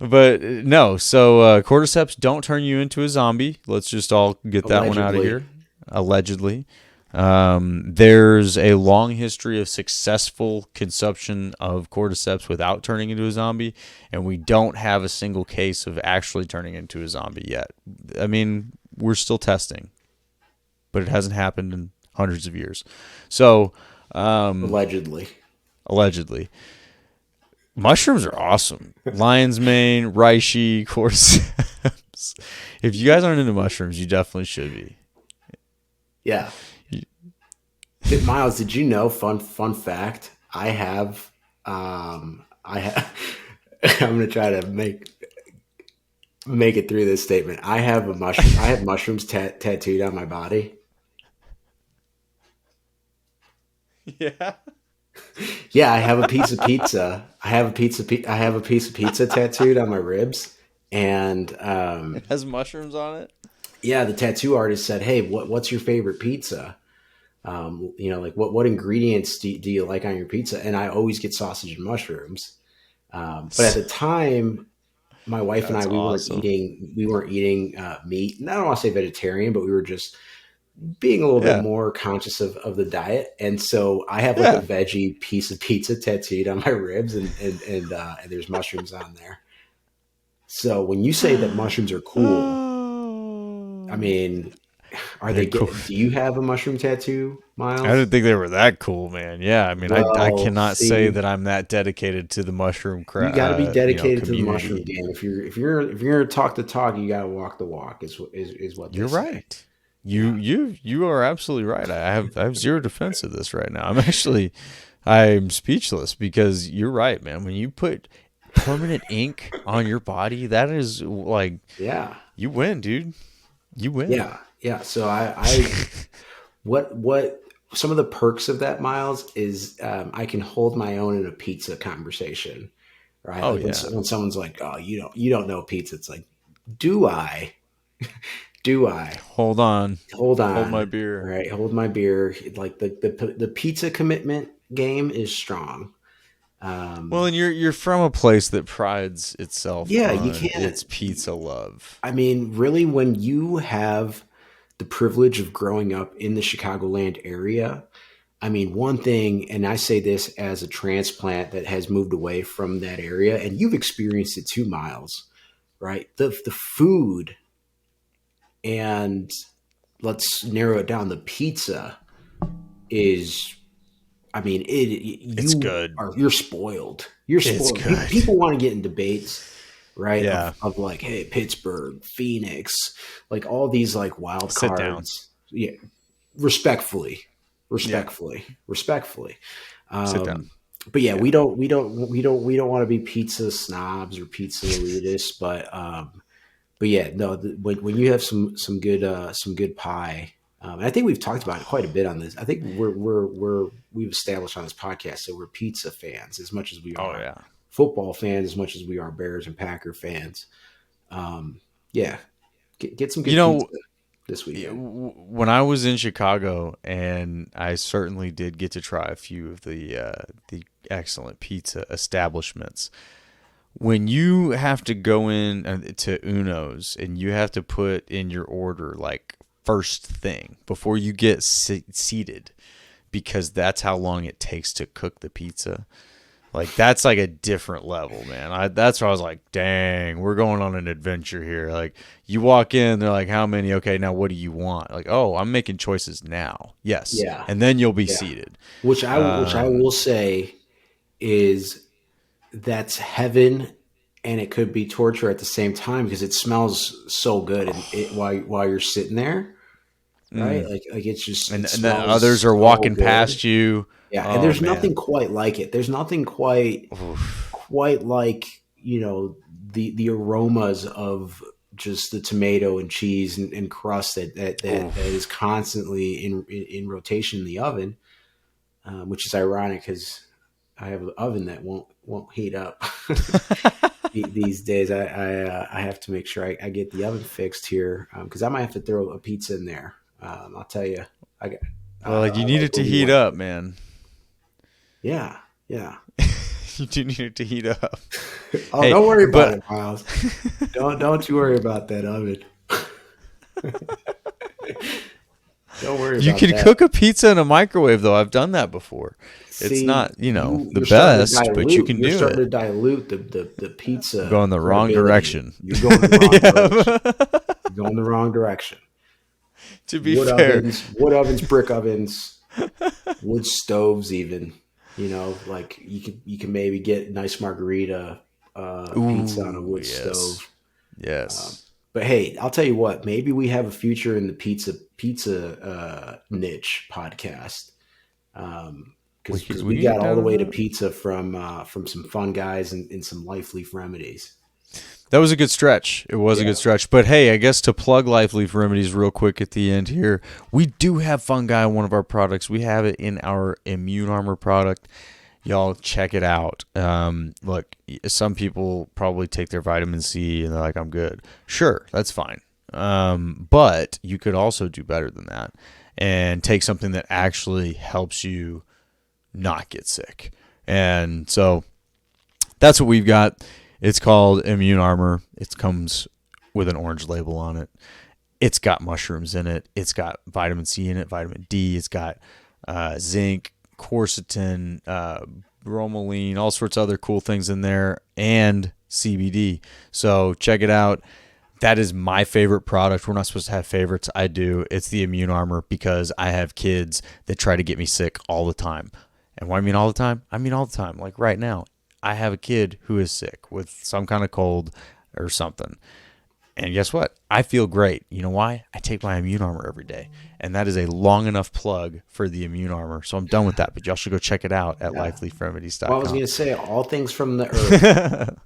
But no, so cordyceps don't turn you into a zombie. Let's just all get that one out of here. Allegedly. There's a long history of successful consumption of cordyceps without turning into a zombie, and we don't have a single case of actually turning into a zombie yet. I mean, we're still testing, but it hasn't happened in hundreds of years. So, allegedly. Mushrooms are awesome. Lion's mane, reishi, cordyceps. If you guys aren't into mushrooms, you definitely should be. Yeah. Miles, did you know? Fun fact. I'm gonna try to make it through this statement. I have mushrooms tattooed on my body. Yeah. Yeah, I have a piece of pizza. I have a piece of pizza tattooed on my ribs, and it has mushrooms on it. Yeah, the tattoo artist said, "Hey, what's your favorite pizza? What ingredients do you like on your pizza?" And I always get sausage and mushrooms. But at the time, my wife and I we weren't eating meat. And I don't want to say vegetarian, but we were just being a little bit more conscious of the diet. And so I have a veggie piece of pizza tattooed on my ribs, and there's mushrooms on there. So when you say that mushrooms are cool, I mean, are they cool? Do you have a mushroom tattoo, Miles? I didn't think they were that cool, man. Yeah, I mean, I cannot say that I'm that dedicated to the mushroom crowd. You got to be dedicated to the mushroom game. If you're gonna talk the talk, you got to walk the walk. Is what you're right. Yeah. You are absolutely right. I have zero defense of this right now. I'm speechless because you're right, man. When you put permanent ink on your body, that is like Yeah. you win, dude. You win. Yeah. Yeah. So what some of the perks of that, Miles, is I can hold my own in a pizza conversation, right? Oh Like yeah. when someone's like, "Oh, you don't know pizza," it's like, do I? Do I? Hold on. Hold Hold my on, beer. right? Hold my beer. Like the pizza commitment game is strong. Well, Um, and you're from a place that prides itself yeah, you on can't. its pizza love. I mean, really, when you have the privilege of growing up in the Chicagoland area, I mean, one thing, and I say this as a transplant that has moved away from that area, and you've experienced it too, Miles, right? The food, and let's narrow it down. The pizza is, I mean, It's good. you're spoiled. You're It's spoiled. good. People want to get in debates, right? Yeah. Of like, hey, Pittsburgh, Phoenix, like all these like wild Sit down. cards. Yeah, respectfully, Yeah. respectfully. Sit Um, down. but yeah, Yeah. we don't want to be pizza snobs or pizza elitists, but yeah, no. When you have some good pie, and I think we've talked about it quite a bit on this. I think we've established on this podcast that we're pizza fans as much as we Oh are yeah. football fans, as much as we are Bears and Packer fans. Yeah, get some You good pizza know, this weekend. when I was in Chicago, and I certainly did get to try a few of the excellent pizza establishments. When you have to go in to Uno's and you have to put in your order like first thing before you get seated, because that's how long it takes to cook the pizza. Like that's like a different level, man. That's where I was like, dang, we're going on an adventure here. Like you walk in, they're like, how many? Okay, now what do you want? Like, oh, I'm making choices now. Yes, Yeah, and then you'll be yeah. seated. Which I Um, will say is that's heaven, and it could be torture at the same time because it smells so good, and while you're sitting there, right? mm. Like it And then smells others are so walking good. past you. Yeah, and Oh there's nothing man. quite like it. There's nothing Oof. quite like the aromas of just the tomato and cheese and crust that is Oof. constantly in rotation in the oven, which is ironic because I have an oven that won't heat up. These days, I have to make sure I get the oven fixed here because I might have to throw a pizza in there. I'll tell you, I got Well, you I need like it to heat Obi-Wan. up, man. Yeah, yeah. You do need it to heat up. Oh, Hey, don't worry about but it, Miles. Don't you worry about that oven. Don't worry you about can that. cook a pizza in a microwave, though. I've done that before. It's See, not, the you're starting to best, but you dilute. can You're do starting it. to dilute the I'm pizza going the wrong credibility. direction. You're going the wrong direction. Yeah. You're going the wrong direction. To be fair, Wood ovens, brick ovens, wood stoves, even. Like you can maybe get nice margarita pizza on a ooh, wood stove. yes, yes. But hey, I'll tell you what. Maybe we have a future in the pizza niche podcast because We we can get got all down the on way to that. pizza from some fun guys and some Life Leaf remedies. That was a good stretch. It was a Yeah, good stretch. But hey, I guess to plug Life Leaf Remedies real quick at the end here, we do have Fungi in one of our products. We have it in our Immune Armor product. Y'all check it out. Look, some people probably take their vitamin C and they're like, I'm good. Sure, that's fine. But you could also do better than that and take something that actually helps you not get sick. And so that's what we've got. It's called Immune Armor. It comes with an orange label on it. It's got mushrooms in it. It's got vitamin C in it, vitamin D. It's got zinc, quercetin, bromelain, all sorts of other cool things in there, and CBD. So check it out. That is my favorite product. We're not supposed to have favorites. I do. It's the Immune Armor because I have kids that try to get me sick all the time. And what I mean all the time? I mean all the time. Like right now, I have a kid who is sick with some kind of cold or something. And guess what? I feel great. You know why? I take my Immune Armor every day. And that is a long enough plug for the Immune Armor. So I'm done with that. But y'all should go check it out at Yeah. Well, I was liveleafremedies.com. going to say all things from the earth.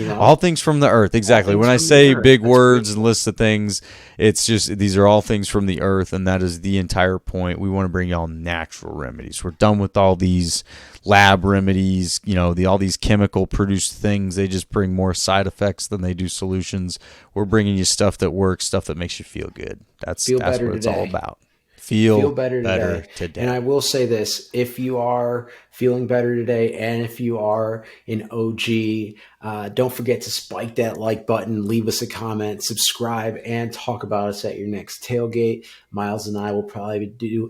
All things from the earth. All Exactly. things When I from the say earth. big That's words great. and lists of things, it's just these are all things from the earth, and that is the entire point. We want to bring y'all natural remedies. We're done with all these lab remedies, all these chemical produced things. They just bring more side effects than they do solutions. We're bringing you stuff that works, stuff that makes you feel good. That's Feel that's better what it's all today. about. Feel Feel better better today. And I today. will say this, if you are feeling better today and if you are an OG, don't forget to spike that like button, leave us a comment, subscribe, and talk about us at your next tailgate. Miles and I will probably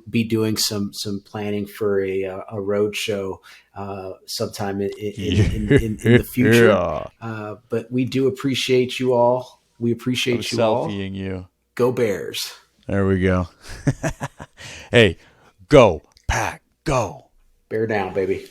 be doing some planning for a road show sometime in the future. Yeah. But we do appreciate you all. We I'm appreciate you all. selfieing you. Go Bears. There we go. Hey, go, Pack, go. Bear down, baby.